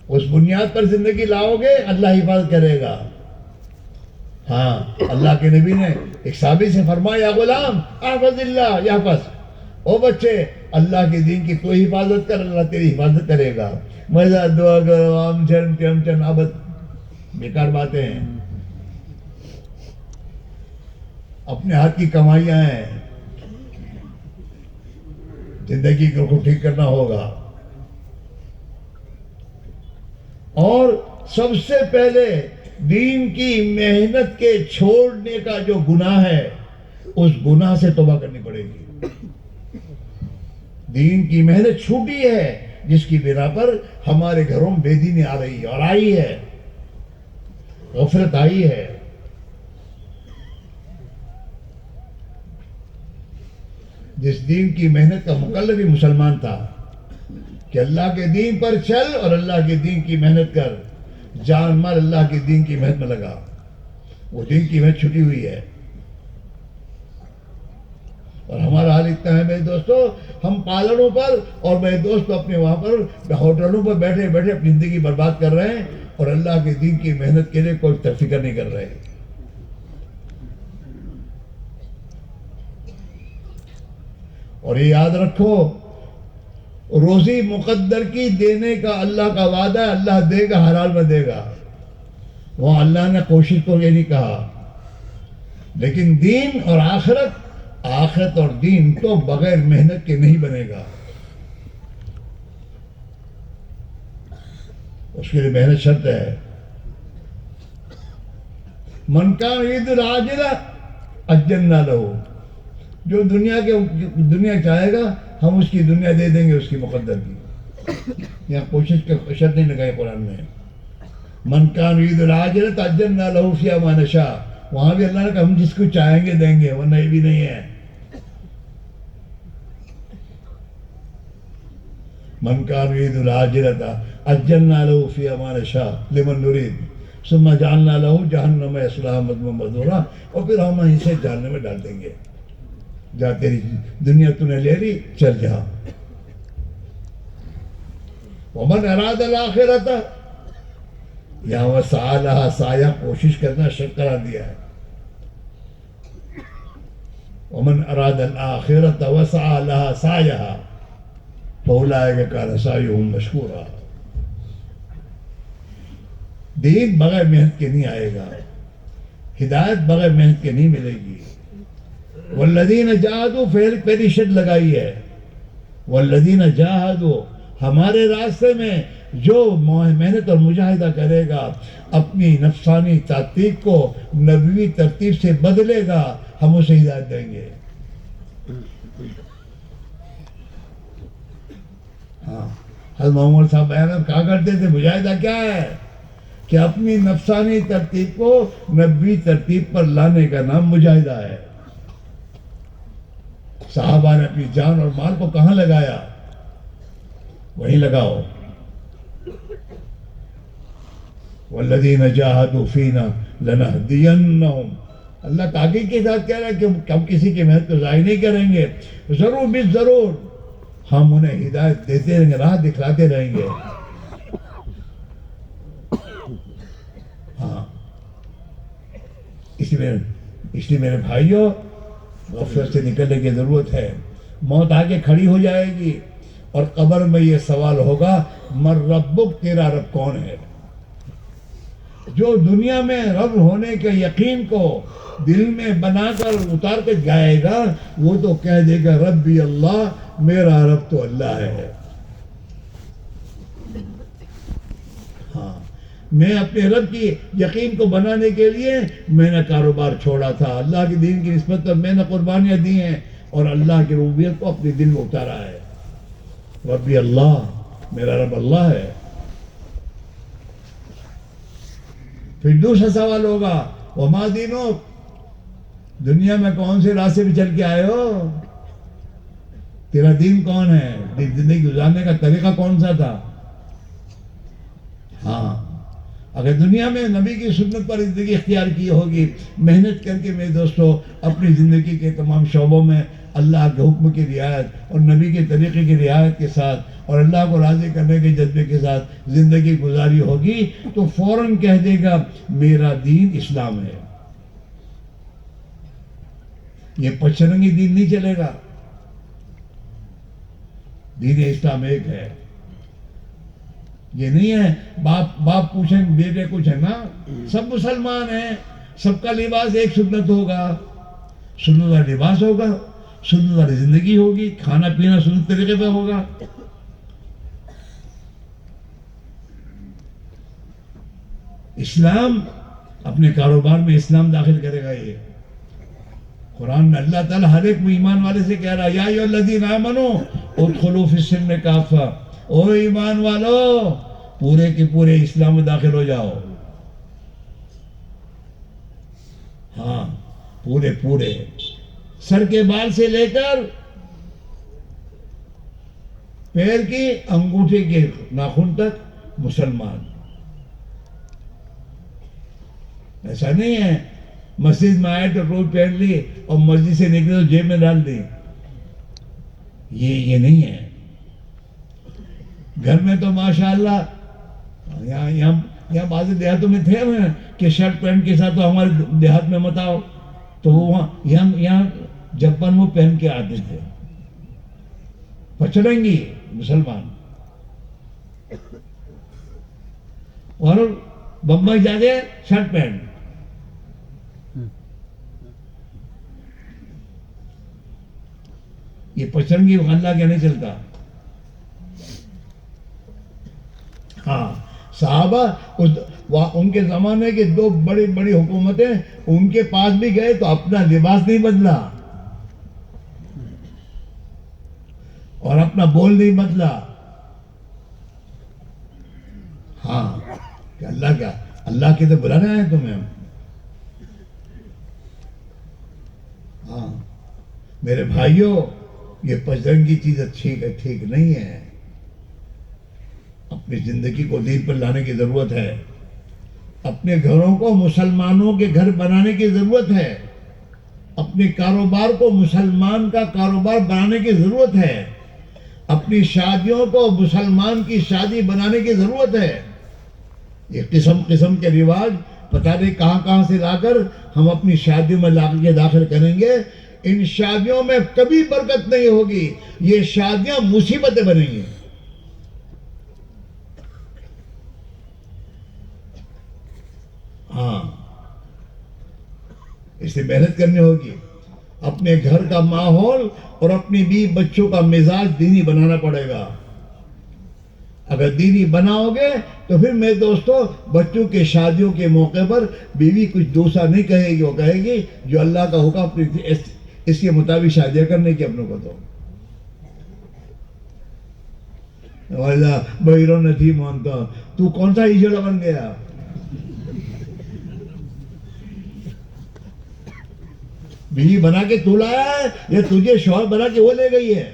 اس بنیاد پر زندگی لاؤ گے اللہ حفاظت کرے گا. ہاں اللہ کے نبی نے ایک صحابی سے فرمایا یا غلام احفظ اللہ یحفظ, او بچے اللہ کے دین کی تو حفاظت کر, اللہ تیری حفاظت کرے گا. مزہ دعا کرو ہم چن ابد, بیکار باتیں ہیں. اپنے ہاتھ کی کمائیاں ہیں, زندگی کو ٹھیک کرنا ہوگا. اور سب سے پہلے دین کی محنت کے چھوڑنے کا جو گناہ ہے اس گناہ سے توبہ کرنی پڑے گی. دین کی محنت چھوٹی ہے جس کی بنا پر ہمارے گھروں میں بے دینی آ رہی ہے, اور آئی ہے, غفلت آئی ہے. جس دین کی محنت کا مکلف ہی مسلمان تھا کہ اللہ کے دین پر چل اور اللہ کے دین کی محنت کر, جان مال اللہ کے دین کی محنت میں لگا, وہ دین کی محنت چھٹی ہوئی ہے. اور ہمارا حال اتنا ہے میرے دوستو, ہم پالڑوں پر اور میرے دوست اپنے وہاں پر ہوٹلوں پر بیٹھے بیٹھے اپنی زندگی برباد کر رہے ہیں اور اللہ کے دین کی محنت کے لیے کوئی فکر نہیں کر رہے. اور یہ یاد رکھو روزی مقدر کی دینے کا اللہ کا وعدہ ہے, اللہ دے گا, حلال میں دے گا. وہاں اللہ نے کوشش کو یہ نہیں کہا, لیکن دین اور آخرت اور دین تو بغیر محنت کے نہیں بنے گا. اس کے لیے محنت شرط ہے. من کان یرید العاجلہ عجلنا لہ, جو دنیا چاہے گا ہم اس کی دنیا دے دیں گے اس کی مقدر کی. یہاں کوشش کا شرط نہیں لگائی قرآن میں. من کان یرید العاجلہ عجلنا لہ فیہا ما نشاء, وہاں بھی اللہ نے کہا ہم جس کو چاہیں گے دیں گے, ورنہ یہ بھی نہیں ہے. من کان یرید العاجلہ عجلنا لہ فیہا ما نشاء لمن نرید ثم جعلنا لہ جہنم یصلاها مذموما مدحورا, اور پھر ہم اسے جہنم میں ڈال دیں گے. جا تیری دنیا تو نے لے لی, چل جا. ومن اراد الاخرۃ, یہاں وسعی لہا سعیہا, کوشش کرنا شرط قرار دیا ہے. ومن اراد الاخرۃ وسعی لہا سعیہا فاولئک کان سعیہم مشکورا. دین بغیر محنت کے نہیں آئے گا, ہدایت بغیر محنت کے نہیں ملے گی. والذین جاہدوا, پہلی شرط لگائی ہے, والذین جاہدوا, ہمارے راستے میں جو محنت اور مجاہدہ کرے گا, اپنی نفسانی تحقیق کو نبوی ترتیب سے بدلے گا, ہم اسے ہدایت دیں گے. ہاں حضرت محمد صاحب بیان کہا کرتے تھے مجاہدہ کیا ہے, کہ اپنی نفسانی ترتیب کو نبوی ترتیب پر لانے کا نام مجاہدہ ہے. صحابہ نے اپنی جان اور مال کو کہاں لگایا, وہیں لگاؤ. والذین جاہدوا فینا لنہدینہم, اللہ تحقیق کے ساتھ کہہ رہا ہے کہ ہم کسی کی محنت کو ضائع نہیں کریں گے, ضرور بالضرور ہم انہیں ہدایت دیتے رہیں گے, راہ دکھلاتے رہیں گے. ہاں اس لیے میرے بھائیوں, غفلت سے نکلنے کی ضرورت ہے. موت آگے کھڑی ہو جائے گی اور قبر میں یہ سوال ہوگا من ربک, تیرا رب کون ہے. جو دنیا میں رب ہونے کے یقین کو دل میں بنا کر اتار کے جائے گا وہ تو کہہ دے گا ربی اللہ، میرا رب تو اللہ ہے۔ ہاں، میں اپنے رب کی یقین کو بنانے کے لیے میں نے کاروبار چھوڑا تھا، اللہ کے دین کی نسبت پر میں نے قربانیاں دی ہیں اور اللہ کی ربوبیت کو اپنے دل میں اتارا ہے۔ ربی اللہ، میرا رب اللہ ہے۔ پھر دوسرا سوال ہوگا وما دینک، دنیا میں کون سے راستے پہ چل کے آئے ہو؟ تیرا دین کون ہے؟ زندگی گزارنے کا طریقہ کون سا تھا؟ ہاں، اگر دنیا میں نبی کی سنت پر زندگی اختیار کی ہوگی، محنت کر کے میرے دوستو اپنی زندگی کے تمام شعبوں میں اللہ کے حکم کی رعایت اور نبی کے طریقے کی رعایت کے ساتھ اور اللہ کو راضی کرنے کے جذبے کے ساتھ زندگی گزاری ہوگی تو فوراً کہہ دے گا میرا دین اسلام ہے۔ یہ پچرنگی دین نہیں چلے گا، دین اسلام ایک ہے۔ یہ نہیں ہے باپ پوچھیں بیٹے کچھ ہے نا، سب مسلمان ہیں، سب کا لباس ایک سنت ہوگا، سنت والا لباس ہوگا، سنت والی زندگی ہوگی، کھانا پینا سنت طریقے پہ ہوگا۔ اسلام اپنے کاروبار میں اسلام داخل کرے گا۔ یہ قرآن میں اللہ تعالیٰ ہر ایک ایمان والے سے کہہ رہا ہے یا ایھا الذین آمنوا ادخلوا فی السلم کافہ، او ایمان والو پورے کے پورے اسلام میں داخل ہو جاؤ۔ ہاں، پورے سر کے بال سے لے کر پیر کی انگوٹھے کے ناخن تک مسلمان۔ ایسا نہیں ہے مسجد میں آئے تو ٹوپی پہن لی اور مسجد سے نکلے تو جیب میں ڈال دی، یہ نہیں ہے۔ گھر میں تو ماشاءاللہ یہاں بعض دیہاتوں میں تھے کہ شرٹ پینٹ کے ساتھ تو ہمارے دیہات میں مت آؤ، تو وہ یہاں جبن وہ پہن کے آتے تھے، پچڑنگی مسلمان۔ اور بمبئی جاتے شرٹ پینٹ۔ یہ پچرنگی اللہ کیا نہیں چلتا۔ ہاں، صحابہ ان کے زمانے کے دو بڑی بڑی حکومتیں ان کے پاس بھی گئے تو اپنا لباس نہیں بدلا اور اپنا بول نہیں بدلا۔ ہاں، کہ اللہ کے تو بلانا ہے تمہیں۔ ہاں میرے بھائیوں، یہ پچرنگی چیز ٹھیک نہیں ہے۔ اپنی زندگی کو دین پر لانے کی ضرورت ہے، اپنے گھروں کو مسلمانوں کے گھر بنانے کی ضرورت ہے، اپنے کاروبار کو مسلمان کا کاروبار بنانے کی ضرورت ہے، اپنی شادیوں کو مسلمان کی شادی بنانے کی ضرورت ہے۔ یہ قسم کے رواج پتہ نہیں کہاں سے لا کر ہم اپنی شادیوں میں لا کے داخل کریں گے، ان شادیوں میں کبھی برکت نہیں ہوگی، یہ شادیاں مصیبتیں بنیں گی۔ ہاں، اس سے محنت کرنی ہوگی، اپنے گھر کا ماحول اور اپنی بیوی بچوں کا مزاج دینی بنانا پڑے گا۔ اگر دینی بناؤ گے تو پھر میرے دوستو بچوں کے شادیوں کے موقع پر بیوی کچھ دوسرا نہیں کہے گی، وہ کہے گی جو اللہ کا حکم اس کے مطابق شادیاں کرنے کی اپنوں کو۔ تو بہروں نہیں مانتا، تو کون سا ہجڑا بن گیا؟ بیوی بنا کے تو لایا ہے یا تجھے شوہر بنا کے وہ لے گئی ہے؟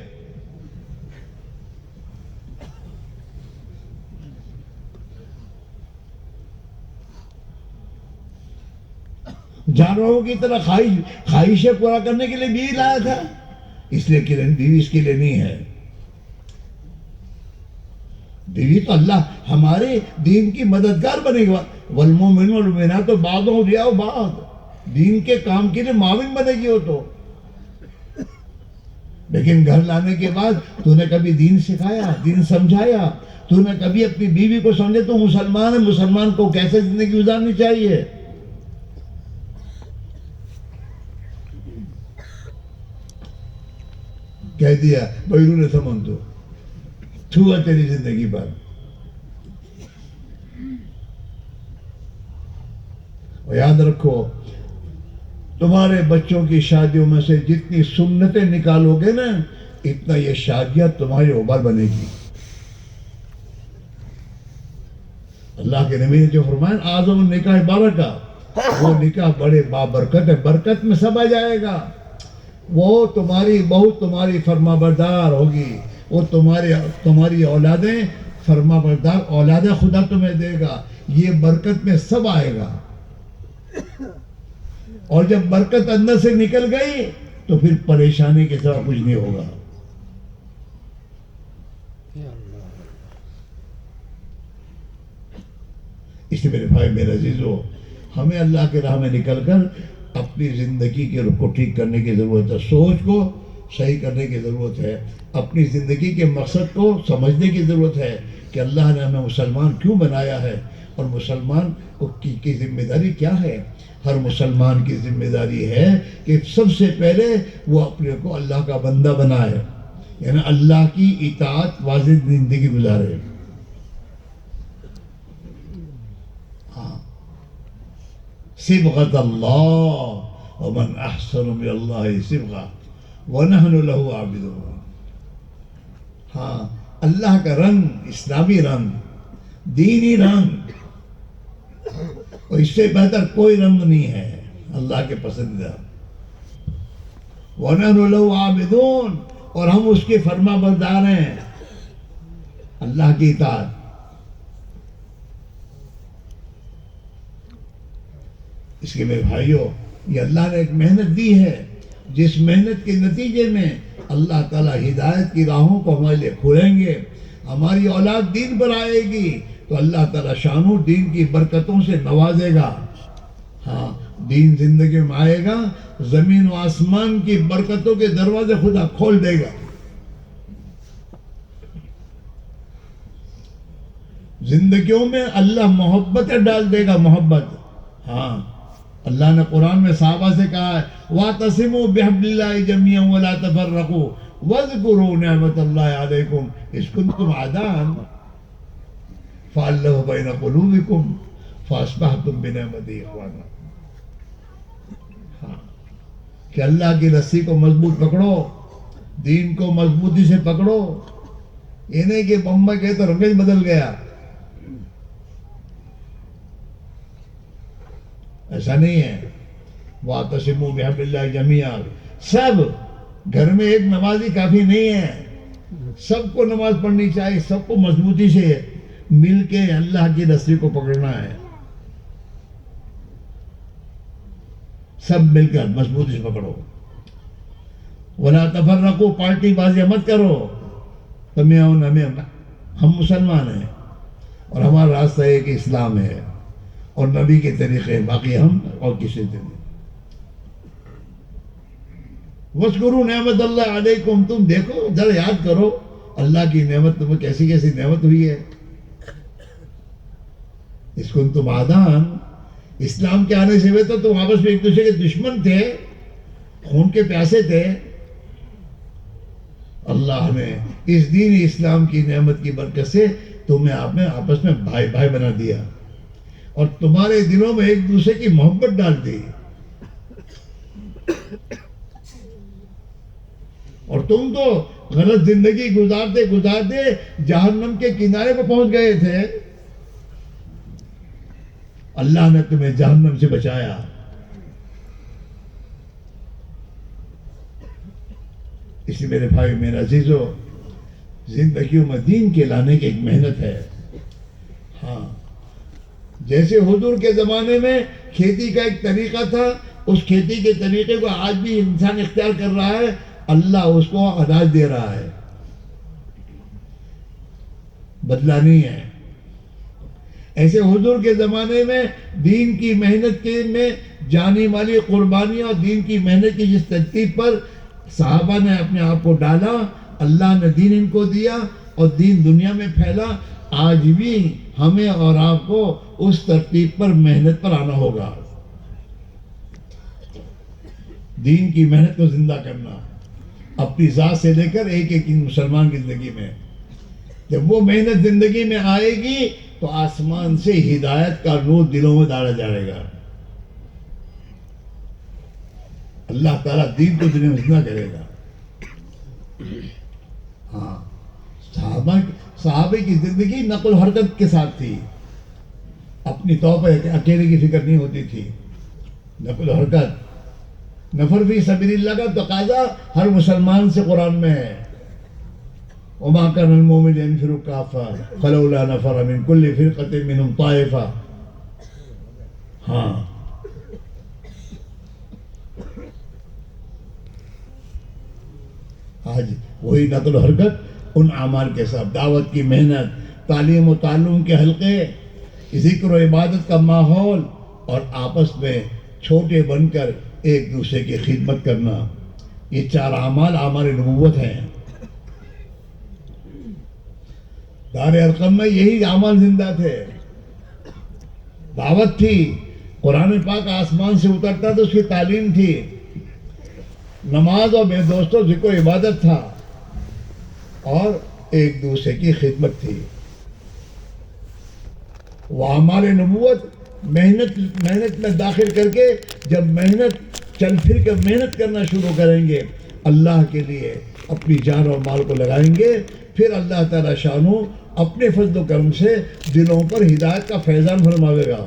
جانوروں کی طرح خواہشیں پورا کرنے کے لیے بیوی لایا تھا، اس لیے کہ بیوی اس کے لیے نہیں ہے۔ بیوی تو اللہ ہمارے دین کی مددگار بنے گا، والمؤمنون والمؤمنات بعضهم اولیاء بعض، دین کے کام کے لیے معاون بنے گی وہ تو۔ لیکن گھر لانے کے بعد تو نے کبھی دین سکھایا، دین سمجھایا، تو نے کبھی اپنی بیوی کو سمجھے تو مسلمان ہے، مسلمان کو کیسے زندگی گزارنی چاہیے؟ کہہ دیا بیرون سمن تو ہے تیری زندگی پر. اور یاد رکھو تمہارے بچوں کی شادیوں میں سے جتنی سنتیں نکالو گے نا اتنا یہ شادیاں تمہاری اوبر بنے گی. اللہ کے نبی نے جو فرمایا اعظم النکاح برکہ، وہ نکاح بڑے بابرکت ہے، برکت میں سب آ جائے گا. وہ تمہاری بہو تمہاری فرما بردار ہوگی، وہ تمہاری اولادیں فرما بردار اولاد خدا تمہیں دے گا. یہ برکت میں سب آئے گا. اور جب برکت اندر سے نکل گئی تو پھر پریشانی کے سوا کچھ نہیں ہوگا. اس لیے میرے بھائی میرے عزیزو، ہمیں اللہ کے راہ میں نکل کر اپنی زندگی کے رخ کو ٹھیک کرنے کی ضرورت ہے، سوچ کو صحیح کرنے کی ضرورت ہے، اپنی زندگی کے مقصد کو سمجھنے کی ضرورت ہے کہ اللہ نے ہمیں مسلمان کیوں بنایا ہے اور مسلمان کی ذمہ داری کیا ہے. ہر مسلمان کی ذمہ داری ہے کہ سب سے پہلے وہ اپنے کو اللہ کا بندہ بنائے، یعنی اللہ کی اطاعت واجب زندگی گزارے. صبغۃ اللہ ومن احسن من اللہ صبغہ ونحن له عابدون. ہاں اللہ کا رنگ، اسلامی رنگ، دینی رنگ، اور اس سے بہتر کوئی رنگ نہیں ہے اللہ کے پسندیدہ. وَنَحْنُ لَهُ عَابِدُونَ، اور ہم اس کے فرما بردار ہیں، اللہ کی اطاعت. اس کے میرے بھائیوں، یہ اللہ نے ایک محنت دی ہے، جس محنت کے نتیجے میں اللہ تعالیٰ ہدایت کی راہوں کو ہمارے لیے کھولیں گے. ہماری اولاد دین پر آئے گی تو اللہ تعالیٰ شان و دین کی برکتوں سے نوازے گا. ہاں دین زندگی میں آئے گا، زمین و آسمان کی برکتوں کے دروازے خدا کھول دے گا. زندگیوں میں اللہ محبت ڈال دے گا، محبت. ہاں اللہ نے قرآن میں صحابہ سے کہا ہے وَاعْتَصِمُوا بِحَبْلِ اللَّهِ جَمِيعًا وَلَا تَفَرَّقُوا وَاذْكُرُوا نِعْمَةَ اللَّهِ عَلَيْكُمْ إِذْ كُنتُمْ أَعْدَاءً فَأَلَّفَ بَيْنَ قُلُوبِكُمْ فَأَصْبَحْتُمْ بِنِعْمَتِهِ إِخْوَانًا. ہاں کہ اللہ کی رسی کو مضبوط پکڑو، دین کو مضبوطی سے پکڑو. یہ نہیں کہ بمبئی گئے تو رنگ بدل گیا، ایسا نہیں ہے. وَاعْتَصِمُوا بِحَبْلِ اللَّهِ جَمِيعًا، سب گھر میں ایک نمازی کافی نہیں ہے، سب کو نماز پڑھنی چاہیے، سب کو مضبوطی سے مل کے اللہ کی رسی کو پکڑنا ہے. سب مل کر مضبوطی سے پکڑو. وَلَا تَفَرَّقُوا، پارٹی بازی مت کرو. ہم مسلمان ہیں اور ہمارا راستہ ایک اسلام ہے اور نبی کے طریقے، باقی ہم اور کسی سے نہیں. وَاذْكُرُوا نِعْمَةَ اللَّهِ عَلَيْكُمْ، تم دیکھو ذرا یاد کرو اللہ کی نعمت تمہیں کیسی کیسی نعمت ہوئی ہے. اس کو تم آدان، اسلام کے آنے سے ہوئے تو تم آپس میں ایک دوسرے کے دشمن تھے، خون کے پیاسے تھے. اللہ نے اس دین اسلام کی نعمت کی برکت سے تمہیں آپس میں بھائی بھائی بنا دیا اور تمہارے دلوں میں ایک دوسرے کی محبت ڈال دی. اور تم تو غلط زندگی گزارتے گزارتے جہنم کے کنارے پہ پہنچ گئے تھے. اللہ نے تمہیں جہنم سے بچایا. اس لیے میرے بھائی میرے عزیزو، زندگیوں میں دین کے لانے کی ایک محنت ہے. ہاں جیسے حضور کے زمانے میں کھیتی کا ایک طریقہ تھا، اس کھیتی کے طریقے کو آج بھی انسان اختیار کر رہا ہے، اللہ اس کو اناج دے رہا ہے، بدلہ نہیں ہے. ایسے حضور کے زمانے میں دین کی محنت کے میں جانی مالی قربانیاں اور دین کی محنت کی جس ترتیب پر صحابہ نے اپنے آپ کو ڈالا، اللہ نے دین ان کو دیا اور دین دنیا میں پھیلا. آج بھی ہمیں اور آپ کو اس ترتیب پر محنت پر آنا ہوگا. دین کی محنت کو زندہ کرنا اپنی ذات سے لے کر ایک ایک مسلمان کی زندگی میں. جب وہ محنت زندگی میں آئے گی تو آسمان سے ہدایت کا نور دلوں میں ڈالا جائے گا. اللہ تعالیٰ دین کو دنیا میں زندہ کرے گا. ہاں، صحابہ کی زندگی نقل و حرکت کے ساتھ تھی. اپنی طور پر اکیلے کی فکر نہیں ہوتی تھی. نقل و حرکت، نفر فی سبیل اللہ کا تقاضا ہر مسلمان سے قرآن میں ہے. وما كان المؤمن ينفر كافة فلولا نفر من كل فرقة منهم طائفة. ہاں، آج وہی نقل و حرکت ان اعمال کے ساتھ، دعوت کی محنت، تعلیم و تعلم کے حلقے، ذکر و عبادت کا ماحول، اور آپس میں چھوٹے بن کر ایک دوسرے کی خدمت کرنا. یہ 4 اعمال اعمال نبوت ہیں. دار ارقم میں یہی اعمال زندہ تھے. دعوت تھی، قرآن پاک آسمان سے اترتا تو اس کی تعلیم تھی. نماز اور میرے دوستوں ذکر و عبادت تھا، اور ایک دوسرے کی خدمت تھی. وہ اعمال نبوت محنت میں داخل کر کے جب چل پھر کر محنت کرنا شروع کریں گے، اللہ کے لیے اپنی جان اور مال کو لگائیں گے، پھر اللہ تعالیٰ شانو اپنے فضل و کرم سے دلوں پر ہدایت کا فیضان فرماوے گا.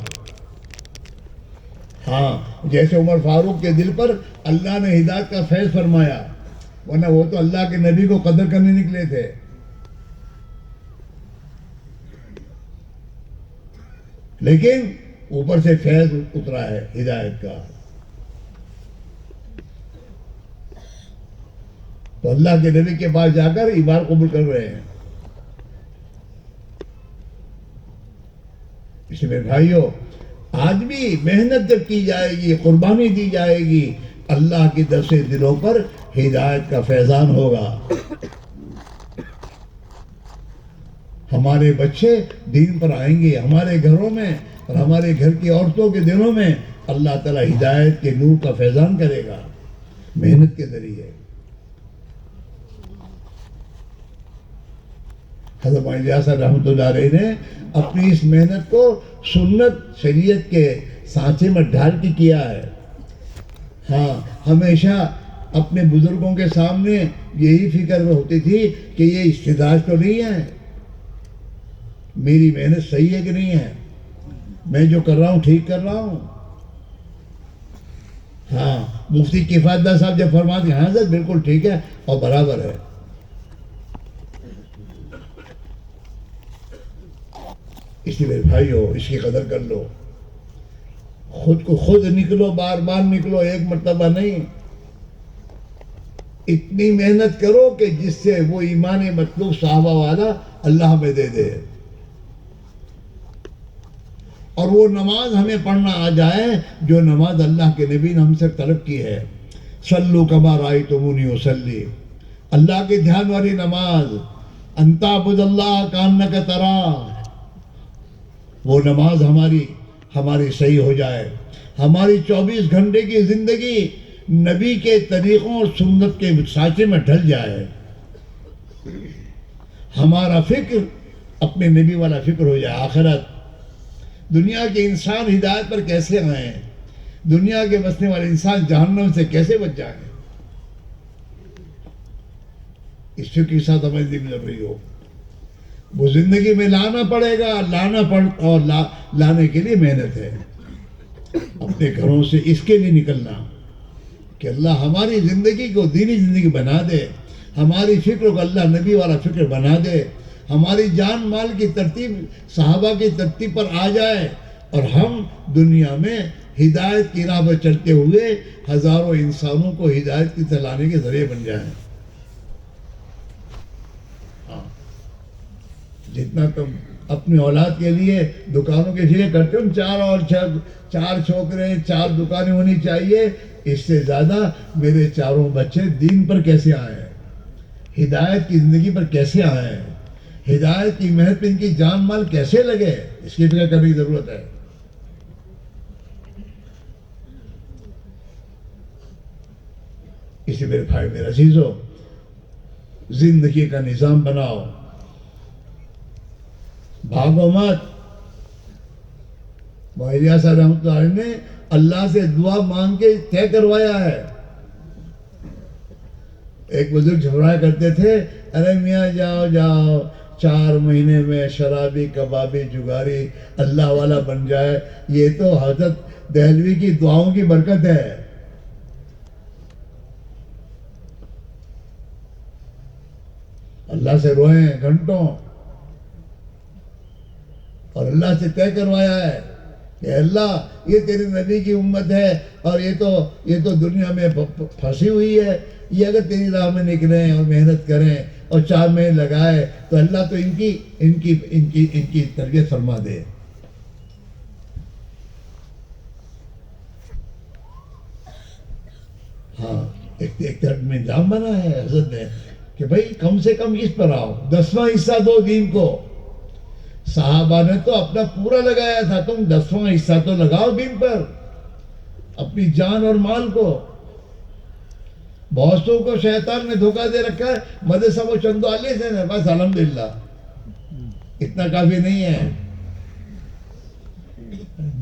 ہاں، جیسے عمر فاروق کے دل پر اللہ نے ہدایت کا فیض فرمایا، ورنہ وہ تو اللہ کے نبی کو قدر کرنے نکلے تھے. لیکن اوپر سے فیض اترا ہے ہدایت کا. تو اللہ کے نبی کے پاس جا کر ایمان قبول کر رہے ہیں. اس لیے میرے بھائیوں، آج بھی محنت جب کی جائے گی، قربانی دی جائے گی، اللہ کی طرف سے دلوں پر ہدایت کا فیضان ہوگا. ہمارے بچے دین پر آئیں گے. ہمارے گھروں میں اور ہمارے گھر کی عورتوں کے دلوں میں اللہ تعالیٰ ہدایت کے نور کا فیضان کرے گا محنت کے ذریعے. حضرت الیاس رحمۃ اللہ علیہ نے اپنی اس محنت کو سنت شریعت کے سانچے میں ڈھال کے کیا ہے. ہاں، ہمیشہ اپنے بزرگوں کے سامنے یہی فکر ہوتی تھی کہ یہ استدراج تو نہیں ہے، میری محنت صحیح ہے کہ نہیں ہے، میں جو کر رہا ہوں ٹھیک کر رہا ہوں. ہاں، مفتی کفایت اللہ صاحب جب فرماتے ہیں ہاں سر بالکل ٹھیک ہے اور برابر ہے. اس لیے میرے بھائیو، اس کی قدر کر لو. خود کو خود نکلو، بار بار نکلو، ایک مرتبہ نہیں. اتنی محنت کرو کہ جس سے وہ ایمان مطلوب صحابہ والا اللہ ہمیں دے دے، اور وہ نماز ہمیں پڑھنا آ جائے جو نماز اللہ کے نبی نے ہم سے طلب کی ہے. صلو کما رأیتمونی اصلی، اللہ کے دھیان والی نماز. ان تعبد اللہ کانک تراہ، وہ نماز ہماری صحیح ہو جائے. ہماری 24 گھنٹے کی زندگی نبی کے طریقوں اور سنت کے سانچے میں ڈھل جائے. ہمارا فکر اپنے نبی والا فکر ہو جائے. آخرت، دنیا کے انسان ہدایت پر کیسے آئیں، دنیا کے بسنے والے انسان جہنم سے کیسے بچ جائیں، اس فکر کے ساتھ ہمیں زندگی لگ رہی ہو. وہ زندگی میں لانا پڑے گا، اور لانے کے لیے محنت ہے. اپنے گھروں سے اس کے لیے نکلنا کہ اللہ ہماری زندگی کو دینی زندگی بنا دے، ہماری فکر کو اللہ نبی والا فکر بنا دے، ہماری جان مال کی ترتیب صحابہ کی ترتیب پر آ جائے، اور ہم دنیا میں ہدایت کی راہ پر چلتے ہوئے ہزاروں انسانوں کو ہدایت کی دلانے کے ذریعے بن جائیں. جتنا تم اپنی اولاد کے لیے دکانوں کے لیے کرتے ہو، 4 چھوکرے 4 دکانیں ہونی چاہیے، اس سے زیادہ میرے 4 بچے دین پر کیسے آئے، ہدایت کی زندگی پر کیسے آئے، ہدایت کی محنت پہ ان کی جان مال کیسے لگے، اس کی فکر کرنے کی ضرورت ہے۔ اسی میرے بھائی میرے عزیزو، زندگی کا نظام بناؤ، بھاگو مت۔ معاویہ صاحب رحمۃ اللہ علیہ نے اللہ سے دعا مانگ کے طے کروایا ہے۔ ایک بزرگ جھگڑا کرتے تھے، ارے میاں جاؤ جاؤ 4 مہینے میں شرابی کبابی جگاری اللہ والا بن جائے، یہ تو حضرت دہلوی کی دعاؤں کی برکت ہے۔ اللہ سے روئیں گھنٹوں، اور اللہ سے طے کروایا ہے کہ اللہ یہ تیرے نبی کی امت ہے، اور یہ تو دنیا میں پھنسی ہوئی ہے، یہ اگر تیری راہ میں نکلیں اور محنت کریں اور 4 مہینے لگائے تو اللہ تو ان کی تربیت فرما دے۔ ہاں، ایک طرف میں انتظام بنا ہے حضرت نے کہ بھائی کم سے کم اس پر آؤ، 10واں حصہ دو دین کو۔ صحابہ نے تو اپنا پورا لگایا تھا، تم 10واں حصہ تو لگاؤ دین پر، اپنی جان اور مال کو۔ بہتوں کو شیطان نے دھوکہ دے رکھا ہے، مدرسہ وہ چندوالی سے ہے، بس الحمدللہ اتنا کافی نہیں ہے۔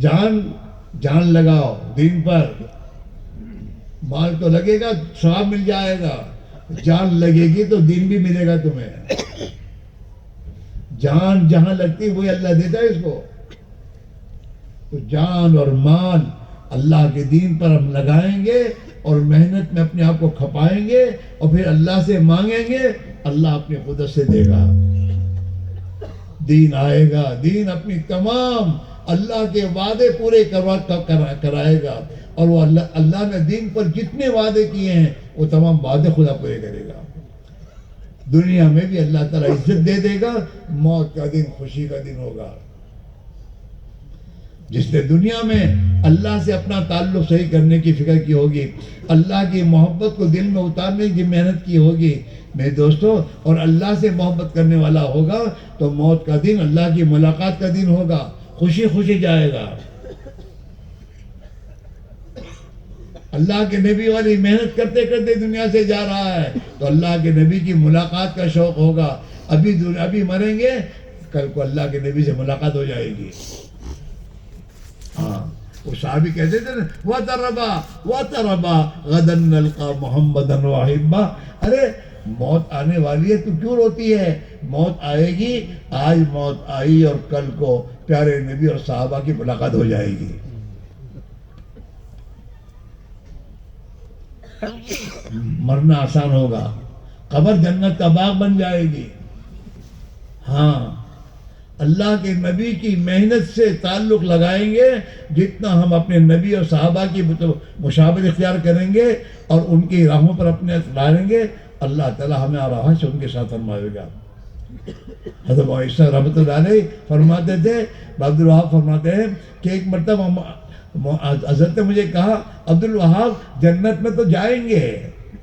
جان لگاؤ دین پر، مال تو لگے گا، ثواب مل جائے گا، جان لگے گی تو دین بھی ملے گا تمہیں۔ جان جہاں لگتی وہی اللہ دیتا ہے اس کو۔ تو جان اور مال اللہ کے دین پر ہم لگائیں گے اور محنت میں اپنے آپ کو کھپائیں گے اور پھر اللہ سے مانگیں گے، اللہ اپنی قدرت سے دے گا۔ دین آئے گا، دین اپنی تمام اللہ کے وعدے پورے کرائے گا، اور وہ اللہ نے دین پر جتنے وعدے کیے ہیں وہ تمام وعدے خدا پورے کرے گا۔ دنیا میں بھی اللہ تعالیٰ عزت دے دے گا، موت کا دن خوشی کا دن ہوگا۔ جس نے دنیا میں اللہ سے اپنا تعلق صحیح کرنے کی فکر کی ہوگی، اللہ کی محبت کو دل میں اتارنے کی محنت کی ہوگی میرے دوستو، اور اللہ سے محبت کرنے والا ہوگا تو موت کا دن اللہ کی ملاقات کا دن ہوگا، خوشی خوشی جائے گا۔ اللہ کے نبی والی محنت کرتے کرتے دنیا سے جا رہا ہے تو اللہ کے نبی کی ملاقات کا شوق ہوگا۔ ابھی مریں گے، کل کو اللہ کے نبی سے ملاقات ہو جائے گی۔ ہاں، وہ صحابی کہتے تھے نا، وَتَرَبَا غَدًا نَلْقَى مُحَمَّدًا وَحِبًّا، ارے موت آنے والی ہے تو کیوں روتی ہے؟ موت آئے گی، آج موت آئی اور کل کو پیارے نبی اور صحابہ کی ملاقات ہو جائے گی۔ مرنا آسان ہوگا، قبر جنت کا باغ بن جائے گی۔ ہاں، اللہ کے نبی کی محنت سے تعلق لگائیں گے، جتنا ہم اپنے نبی اور صحابہ کی مشابہت اختیار کریں گے اور ان کی راہوں پر اپنے لائیں گے، اللہ تعالی ہمیں آراہ سے ان کے ساتھ فرمائے گا۔ حضرت معاویہ صاحب رحمۃ اللہ علیہ فرماتے تھے، عبدالوہاب فرماتے ہیں کہ ایک مرتبہ حضرت نے مجھے کہا، عبدالوہاب جنت میں تو جائیں گے،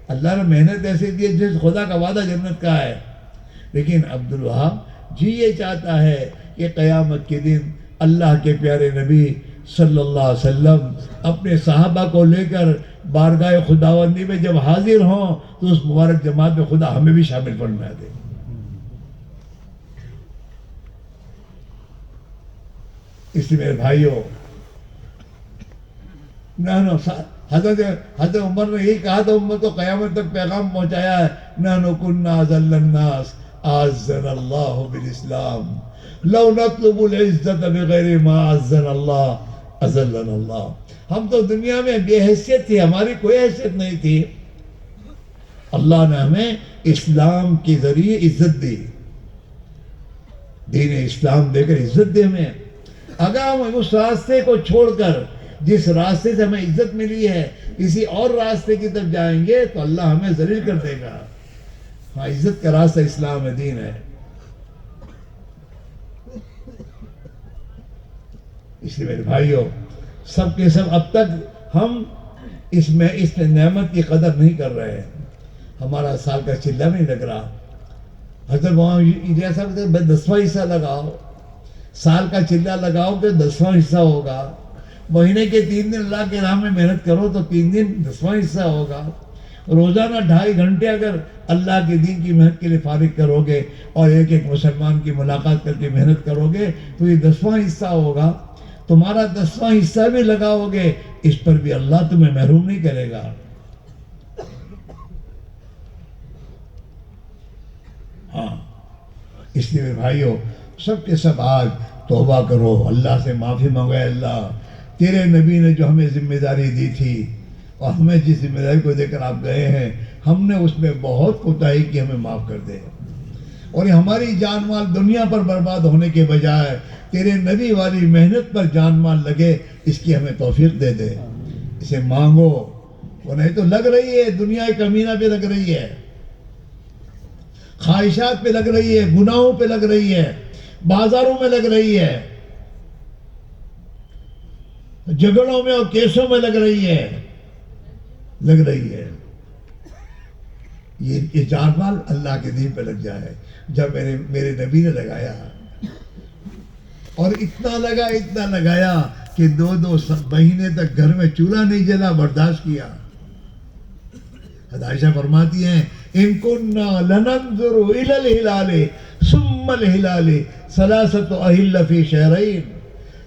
اللہ نے محنت ایسے دی ہے جس خدا کا وعدہ جنت کا ہے، لیکن عبدالوہاب جی یہ چاہتا ہے کہ قیامت کے دن اللہ کے پیارے نبی صلی اللہ علیہ وسلم اپنے صحابہ کو لے کر بارگاہ خداوندی میں جب حاضر ہوں تو اس مبارک جماعت میں خدا ہمیں بھی شامل فرما دے۔ اس لیے میرے بھائیوں، حضرت عمر نے یہی کہا تھا، امت کو قیامت تک پیغام پہنچایا ہے، نحن كنا اذل الناس اعزنا اللہ بالاسلام لو نطلب العزت بغیر ما اعزنا اللہ اذلنا اللہ۔ ہم تو دنیا میں بے حیثیت تھے، ہماری کوئی حیثیت نہیں تھی، اللہ نے ہمیں اسلام کے ذریعے عزت دی، دین اسلام دے کر عزت دے ہمیں۔ اگر ہم اس راستے کو چھوڑ کر جس راستے سے ہمیں عزت ملی ہے کسی اور راستے کی طرف جائیں گے تو اللہ ہمیں ذلیل کر دے گا۔ ہاں، عزت کا راستہ اسلام ہے، دین ہے۔ اس لیے میرے بھائیوں، سب کے سب اب تک ہم اس نعمت کی قدر نہیں کر رہے ہیں، ہمارا سال کا چلہ نہیں لگ رہا۔ حضرت وہاں الیاس صاحب کہتے ہیں 10واں حصہ لگاؤ، سال کا چلہ لگاؤ کہ 10واں حصہ ہوگا، مہینے کے 3 دن اللہ کے راہ میں محنت کرو تو 3 دن 10واں حصہ ہوگا، روزانہ 2.5 گھنٹے اگر اللہ کے دین کی محنت کے لیے فارغ کرو گے اور ایک ایک مسلمان کی ملاقات کر کے محنت کرو گے تو یہ 10واں حصہ ہوگا، تمہارا 10واں حصہ بھی لگاؤ گے، اس پر بھی اللہ تمہیں محروم نہیں کرے گا۔ ہاں، اس لیے میرے بھائیو سب کے سب آج توبہ کرو، اللہ سے معافی مانگے، اللہ تیرے نبی نے جو ہمیں ذمہ داری دی تھی اور ہمیں جس ذمہ داری کو دے کر آپ گئے ہیں ہم نے اس میں بہت کوتاہی کی، ہمیں معاف کر دے، اور یہ ہماری جان مال دنیا پر برباد ہونے کے بجائے تیرے نبی والی محنت پر جان مال لگے، اس کی ہمیں توفیق دے دے، اسے مانگو، وہ نہیں تو لگ رہی ہے دنیا کمینہ پہ لگ رہی ہے، خواہشات پہ لگ رہی ہے، گناہوں پہ لگ رہی ہے، بازاروں میں لگ رہی ہے، جھگڑوں میں اور کیسوں میں لگ رہی ہے، یہ جان مال اللہ کے دین پہ لگ جائے، جب میرے نبی نے لگایا اور اتنا لگایا کہ 2 مہینے تک گھر میں چولہا نہیں جلا، برداشت کیا۔ حضرت عائشہ فرماتی ہیں ان کننا لننظر الى الہلال ثم الہلال ثلاثۃ اہل فی شہرین،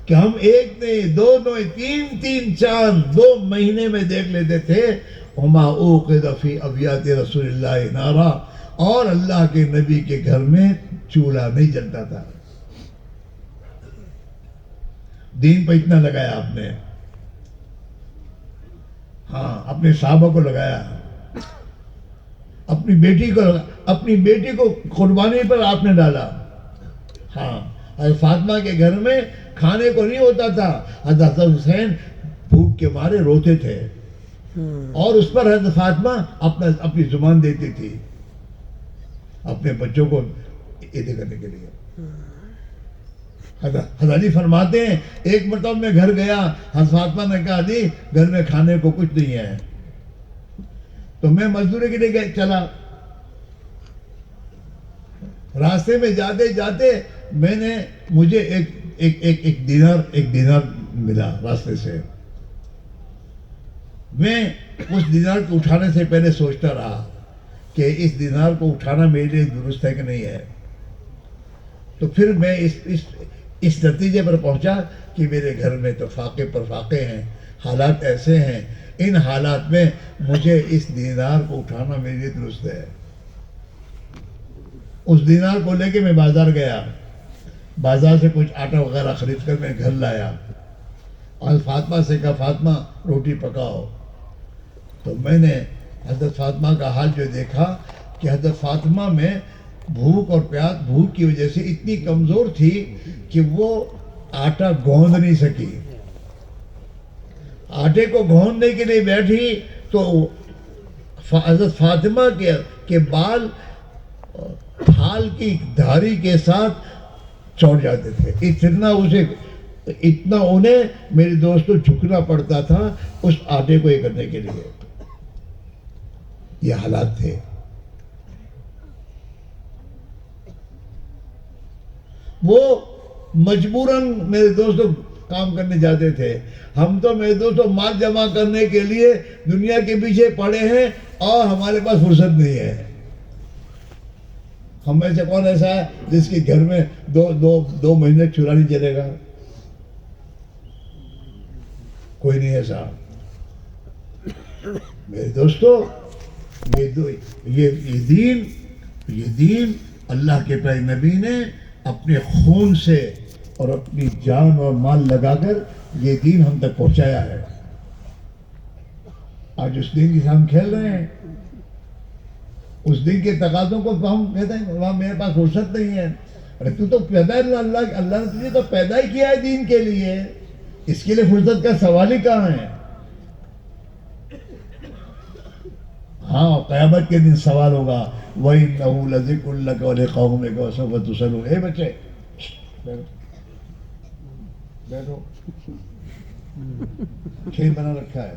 کہ ہم ایک نہیں 2 نہیں 3 چاند 2 مہینے میں دیکھ لیتے تھے، وما اوقد فی ابیات رسول اللہ نارا، اور اللہ کے نبی کے گھر میں چولہا نہیں جلتا تھا۔ دین پہ اتنا لگایا آپ نے، ہاں اپنے صحابہ کو لگایا، اپنی بیٹی کو قربانی پر آپ نے ڈالا۔ ہاں حضرت فاطمہ کے گھر میں کھانے کو نہیں ہوتا تھا، حضرت حسین بھوک کے مارے روتے تھے اور اس پر حضرت فاطمہ اپنی زبان دیتی تھی اپنے بچوں کو عیدی کرنے کے لیے۔ حضرت علی فرماتے ہیں ایک مرتبہ میں گھر گیا، حضرت فاطمہ نے کہا علی گھر میں کھانے کو کچھ نہیں ہے، تو میں مزدوری کے لیے چلا، راستے میں جاتے جاتے مجھے ایک دینار ملا راستے سے، میں اس دینار کو اٹھانے سے پہلے سوچتا رہا کہ اس دینار کو اٹھانا میرے لیے درست ہے کہ نہیں ہے، تو پھر میں اس نتیجے پر پہنچا کہ میرے گھر میں تو فاقے پر فاقے ہیں، حالات ایسے ہیں، ان حالات میں مجھے اس دینار کو اٹھانا میرے لیے درست ہے۔ اس دینار کو لے کے میں بازار گیا، بازار سے کچھ آٹا وغیرہ خرید کر میں گھر لایا اور فاطمہ سے کہا فاطمہ روٹی پکاؤ، تو میں نے حضرت فاطمہ کا حال جو دیکھا کہ حضرت فاطمہ میں بھوک اور پیاس، بھوک کی وجہ سے اتنی کمزور تھی کہ وہ آٹا گوندھ نہیں سکی، آٹے کو گوندنے کے لیے بیٹھی تو حضرت فاطمہ کے بال تھال کی دھاری کے ساتھ چوٹ جاتے تھے، اتنا انہیں میرے دوستوں جھکنا پڑتا تھا اس آٹے کو یہ کرنے کے لیے، یہ حالات تھے۔ وہ مجبوراً میرے دوستوں کام کرنے جاتے تھے، ہم تو میرے دوستوں مال جمع کرنے کے لیے دنیا کے پیچھے پڑے ہیں اور ہمارے پاس فرصت نہیں ہے۔ ہم میں سے کون ایسا ہے جس کے گھر میں دو مہینے چولہا نہیں جلے گا؟ کوئی نہیں ایسا۔ میرے دوستو یہ دین اللہ کے پیارے نبی نے اپنے خون سے اور اپنی جان اور مال لگا کر یہ دین ہم تک پہنچایا ہے۔ آج اس دین کی ہم کھیل رہے ہیں، اس دن کے تقاضوں کو ہم کہتے ہیں وہاں میرے پاس فرصت نہیں ہے۔ ارے تو پیدا اللہ نے تجھے تو پیدا ہی کیا ہے دین کے لیے، اس کے لیے فرصت کا سوال ہی کہاں ہے؟ ہاں قیامت کے دن سوال ہوگا وَإِنَّهُ لَذِكْرٌ لَكَ وَلِقَوْمِكَ وَسَوْفَ تُسْأَلُونَ۔ اے بچے بیٹھو، کھیل بنا رکھا ہے۔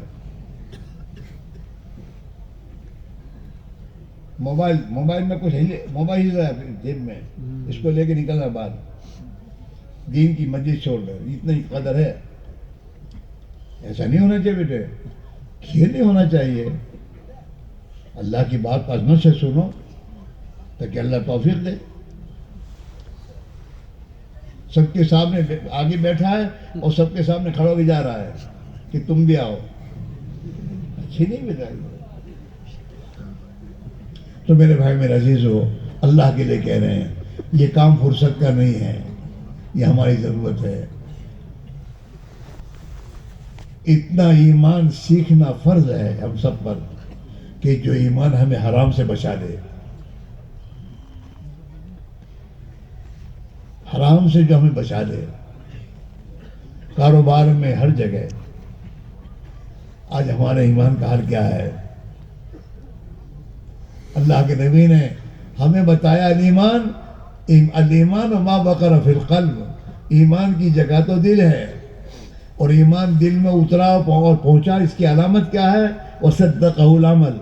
موبائل میں کچھ موبائل ہی رہا ہے جیب میں، اس کو لے کے نکلنا باہر، دین کی مجلس چھوڑ کر، اتنا ہی قدر ہے. ایسا نہیں ہونا چاہیے بیٹے، کھیل نہیں ہونا چاہیے. اللہ کی بات عظمت سے سنو تاکہ اللہ توفیق دے. سب کے سامنے آگے بیٹھا ہے اور سب کے سامنے کھڑا ہو کے جا رہا ہے کہ تم بھی آؤ، اچھی نہیں بیٹا. تو میرے بھائی میرے عزیز ہو، اللہ کے لیے کہہ رہے ہیں یہ کام فرصت کا نہیں ہے، یہ ہماری ضرورت ہے. اتنا ایمان سیکھنا فرض ہے ہم سب پر کہ جو ایمان ہمیں حرام سے بچا دے. حرام سے جو ہمیں بچا دے. کاروبار میں ہر جگہ آج ہمارے ایمان کا حال کیا ہے؟ اللہ کے نبی نے ہمیں بتایا الایمان ما بقر فی القلب. ایمان کی جگہ تو دل ہے، اور ایمان دل میں اترا اور پہنچا، اس کی علامت کیا ہے؟ وصدقہ العمل،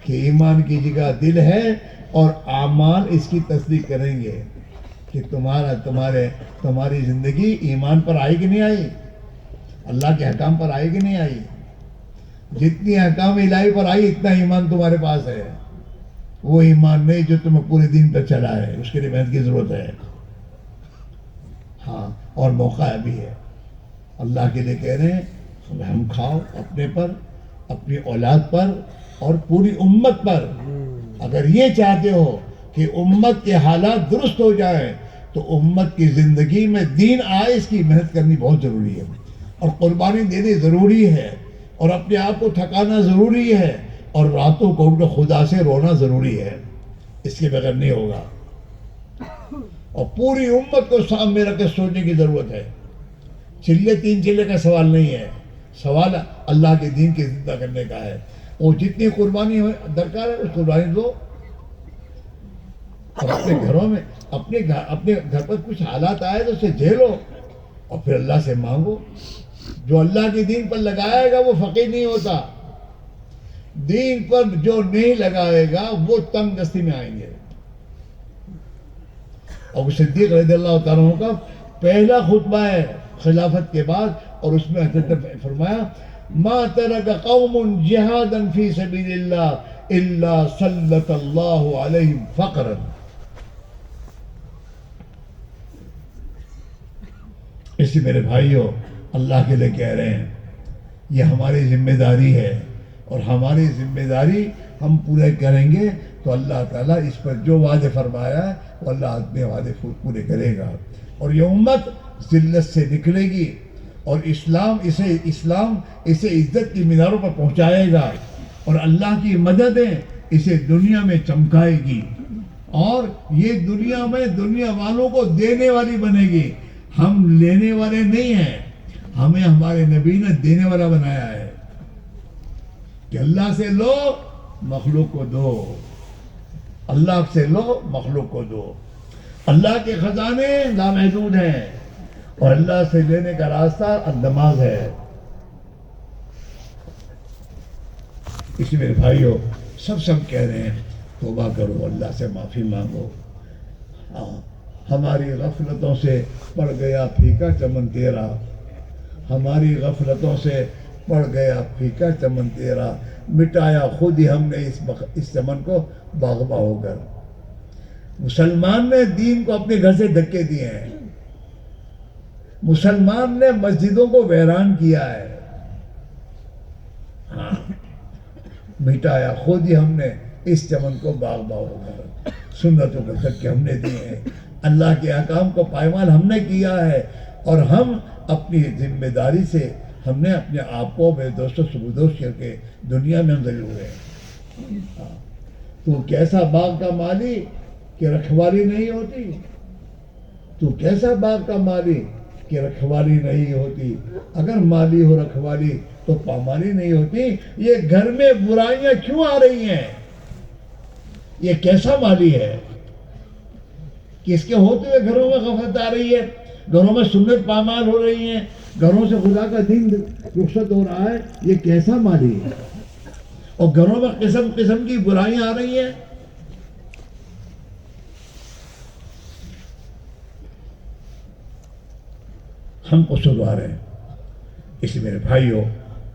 کہ ایمان کی جگہ دل ہے اور اعمال اس کی تصدیق کریں گے کہ تمہاری زندگی ایمان پر آئی کہ نہیں آئی، اللہ کے حکام پر آئی کہ نہیں آئی. جتنی حکام الہی پر آئی اتنا ایمان تمہارے پاس ہے. وہ ایمان نہیں جو تمہیں پورے دن پر چلا ہے، اس کے لیے محنت کی ضرورت ہے. ہاں، اور موقع ابھی ہے. اللہ کے لیے کہہ رہے ہیں ہم کھاؤ اپنے پر، اپنی اولاد پر اور پوری امت پر. اگر یہ چاہتے ہو کہ امت کے حالات درست ہو جائیں تو امت کی زندگی میں دین آئے، اس کی محنت کرنی بہت ضروری ہے، اور قربانی دینی ضروری ہے، اور اپنے آپ کو تھکانا ضروری ہے، اور راتوں کو اٹھ کر خدا سے رونا ضروری ہے. اس کے بغیر نہیں ہوگا. اور پوری امت کو سامنے رکھ کے سوچنے کی ضرورت ہے. تین چلے کا سوال نہیں ہے، سوال اللہ کے دین کے زندہ کرنے کا ہے. اور جتنی قربانی درکار ہے اس قربانی دو. اور اپنے گھروں میں اپنے گھر پر کچھ حالات آئے تو اسے جھیلو اور پھر اللہ سے مانگو. جو اللہ کے دین پر لگائے گا وہ فقیر نہیں ہوتا. دین پر جو نہیں لگائے گا وہ تنگ دستی میں آئیں گے. اور صدیق رضی اللہ تعالیٰ عنہ کا پہلا خطبہ ہے خلافت کے بعد، اور اس میں حضرت نے فرمایا ما ترک قوم جہادا فی سبیل اللہ الا سلط اللہ علیہم فقرا. اسی میرے بھائیوں، اللہ کے لیے کہہ رہے ہیں یہ ہماری ذمہ داری ہے، اور ہماری ذمہ داری ہم پورے کریں گے تو اللہ تعالیٰ اس پر جو وعدے فرمایا ہے وہ اللہ اپنے وعدے پورے کرے گا. اور یہ امت ذلت سے نکلے گی، اور اسلام اسے عزت کی میناروں پر پہنچائے گا، اور اللہ کی مددیں اسے دنیا میں چمکائے گی، اور یہ دنیا میں دنیا والوں کو دینے والی بنے گی. ہم لینے والے نہیں ہیں، ہمیں ہمارے نبی نے دینے والا بنایا ہے کہ اللہ سے لو مخلوق کو دو، اللہ سے لو مخلوق کو دو. اللہ کے خزانے لامحدود ہیں، اور اللہ سے لینے کا راستہ نماز ہے. اس میرے بھائیوں سب کہہ رہے ہیں توبہ کرو، اللہ سے معافی مانگو. ہماری غفلتوں سے پڑ گیا پھیکا چمن تیرا، ہماری غفلتوں سے پڑ گیا پھیکا چمن تیرا، مٹایا خود ہی ہم نے اس چمن کو باغباں ہو کر. مسلمان نے دین کو اپنے گھر سے دھکے دیے ہیں، مسلمان نے مسجدوں کو ویران کیا ہے. ہاں، مٹایا خود ہی ہم نے اس چمن کو باغباں ہو کر. سنتوں کے صدقے ہم نے دیے ہیں، اللہ کے احکام کو پائمال ہم نے کیا ہے، اور ہم اپنی ذمہ داری سے ہم نے اپنے آپ کو میرے دوستوں سبودوش کر کے دنیا میں ہم ضرور ہوئے. تو کیسا باغ کا مالی کہ رکھوالی نہیں ہوتی، تو کیسا باغ کا مالی کہ رکھوالی نہیں ہوتی. اگر مالی ہو رکھوالی تو پامالی نہیں ہوتی. یہ گھر میں برائیاں کیوں آ رہی ہیں؟ یہ کیسا مالی ہے کہ اس کے ہوتے ہوئے گھروں میں غفلت آ رہی ہے، گھروں میں سنت پامال ہو رہی ہیں، گھروں سے خدا کا دین رخصت ہو رہا ہے. یہ کیسا مالی ہے؟ اور گھروں میں قسم قسم کی برائیاں آ رہی ہیں. ہم قصوروار ہیں. اس لیے میرے بھائیوں،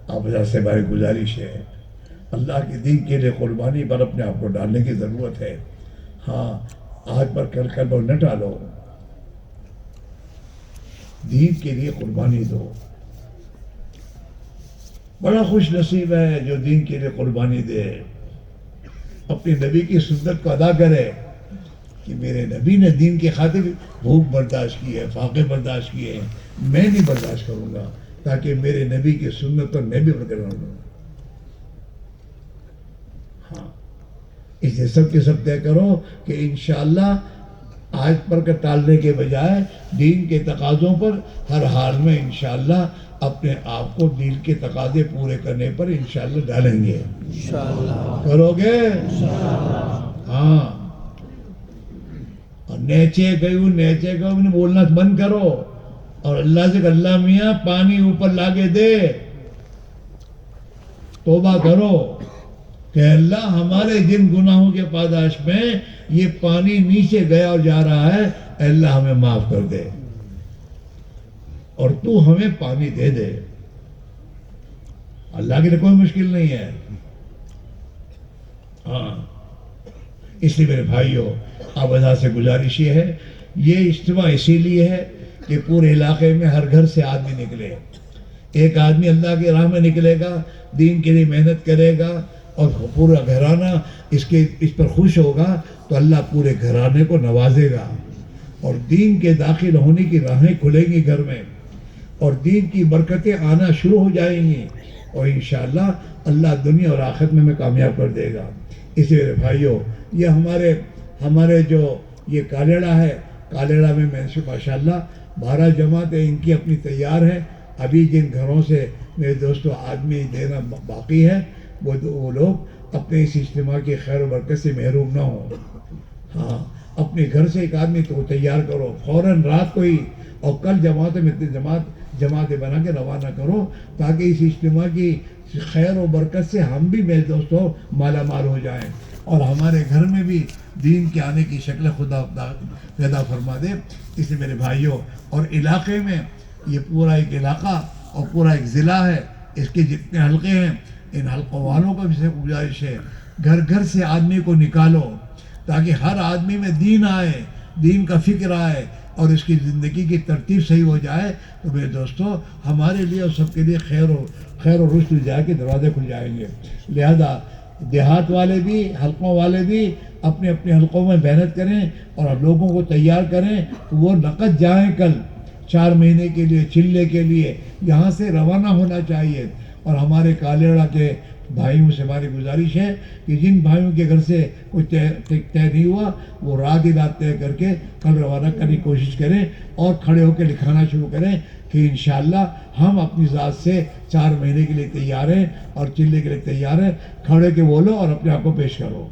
آپ حضرات سے ہماری گزارش ہے، اللہ کے دین کے لیے قربانی پر اپنے آپ کو ڈالنے کی ضرورت ہے. ہاں، آج پر کل پر نہ ڈالو، دین کے لیے قربانی دو. بڑا خوش نصیب ہے جو دین کے لیے قربانی دے، اپنے نبی کی سنت کو ادا کرے کہ میرے نبی نے دین کی خاطر بھوک برداشت کی ہے، فاقے برداشت کیے ہیں، میں نہیں برداشت کروں گا تاکہ میرے نبی کی سنت پر میں بھی برقرار رہوں. ہاں، اس لیے سب کے سب طے کرو کہ انشاءاللہ آج پر کا ٹالنے کے بجائے دین کے تقاضوں پر ہر حال میں انشاءاللہ اپنے آپ کو دین کے تقاضے پورے کرنے پر انشاءاللہ ڈالیں گے. کرو گے؟ ہاں. اور نیچے گئے بولنا بند کرو اور اللہ سے کہ اللہ میاں پانی اوپر لاگے دے. توبہ کرو کہ اللہ ہمارے جن گناہوں کے پاداش میں یہ پانی نیچے گیا اور جا رہا ہے، اے اللہ ہمیں معاف کر دے اور تو ہمیں پانی دے دے. اللہ کے لیے کوئی مشکل نہیں ہے. ہاں، اس لیے میرے بھائیوں، آپ حضرات سے گزارش یہ ہے، یہ اجتماع اسی لیے ہے کہ پورے علاقے میں ہر گھر سے آدمی نکلے. ایک آدمی اللہ کی راہ میں نکلے گا، دین کے لیے محنت کرے گا اور پورا گھرانہ اس پر خوش ہوگا تو اللہ پورے گھرانے کو نوازے گا اور دین کے داخل ہونے کی راہیں کھلیں گی گھر میں اور دین کی برکتیں آنا شروع ہو جائیں گی اور انشاءاللہ اللہ دنیا اور آخرت میں ہمیں کامیاب کر دے گا. اس لیے بھائیوں، یہ ہمارے جو یہ کالیڑا ہے، کالیڑا میں ماشاءاللہ 12 جماعتیں ان کی اپنی تیار ہیں. ابھی جن گھروں سے میرے دوستوں آدمی دینا باقی ہے وہ لوگ اپنے اس اجتماع کی خیر و برکت سے محروم نہ ہوں. ہاں، اپنے گھر سے ایک آدمی تو تیار کرو فوراً رات کو ہی اور کل جماعتیں بنا کے روانہ کرو تاکہ اس اجتماع کی خیر و برکت سے ہم بھی میرے دوستوں مالا مال ہو جائیں اور ہمارے گھر میں بھی دین کے آنے کی شکل خدا پیدا فرما دے. اس لیے میرے بھائیوں، اور علاقے میں یہ پورا ایک علاقہ اور پورا ایک ضلع ہے، اس کے جتنے حلقے ہیں ان حلقوں والوں کو بھی سے گزارش ہے گھر گھر سے آدمی کو نکالو تاکہ ہر آدمی میں دین آئے، دین کا فکر آئے اور اس کی زندگی کی ترتیب صحیح ہو جائے. تو میرے دوستو ہمارے لیے اور سب کے لیے خیر و رشد جائے کے دروازے کھل جائیں گے. لہذا دیہات والے بھی، حلقوں والے بھی اپنے اپنے حلقوں میں محنت کریں اور لوگوں کو تیار کریں. وہ نقد جائیں کل 4 مہینے کے لیے چلے کے لیے یہاں سے روانہ ہونا چاہیے. اور ہمارے کالیڑا کے بھائیوں سے ہماری گزارش ہے کہ جن بھائیوں کے گھر سے کچھ طے نہیں ہوا وہ رات ہی رات طے کر کے کل روانہ کرنے کی کوشش کریں اور کھڑے ہو کے لکھانا شروع کریں کہ انشاءاللہ ہم اپنی ذات سے 4 مہینے کے لیے تیار ہیں اور چلے کے لیے تیار ہیں. کھڑے کے بولو اور اپنے آپ کو پیش کرو.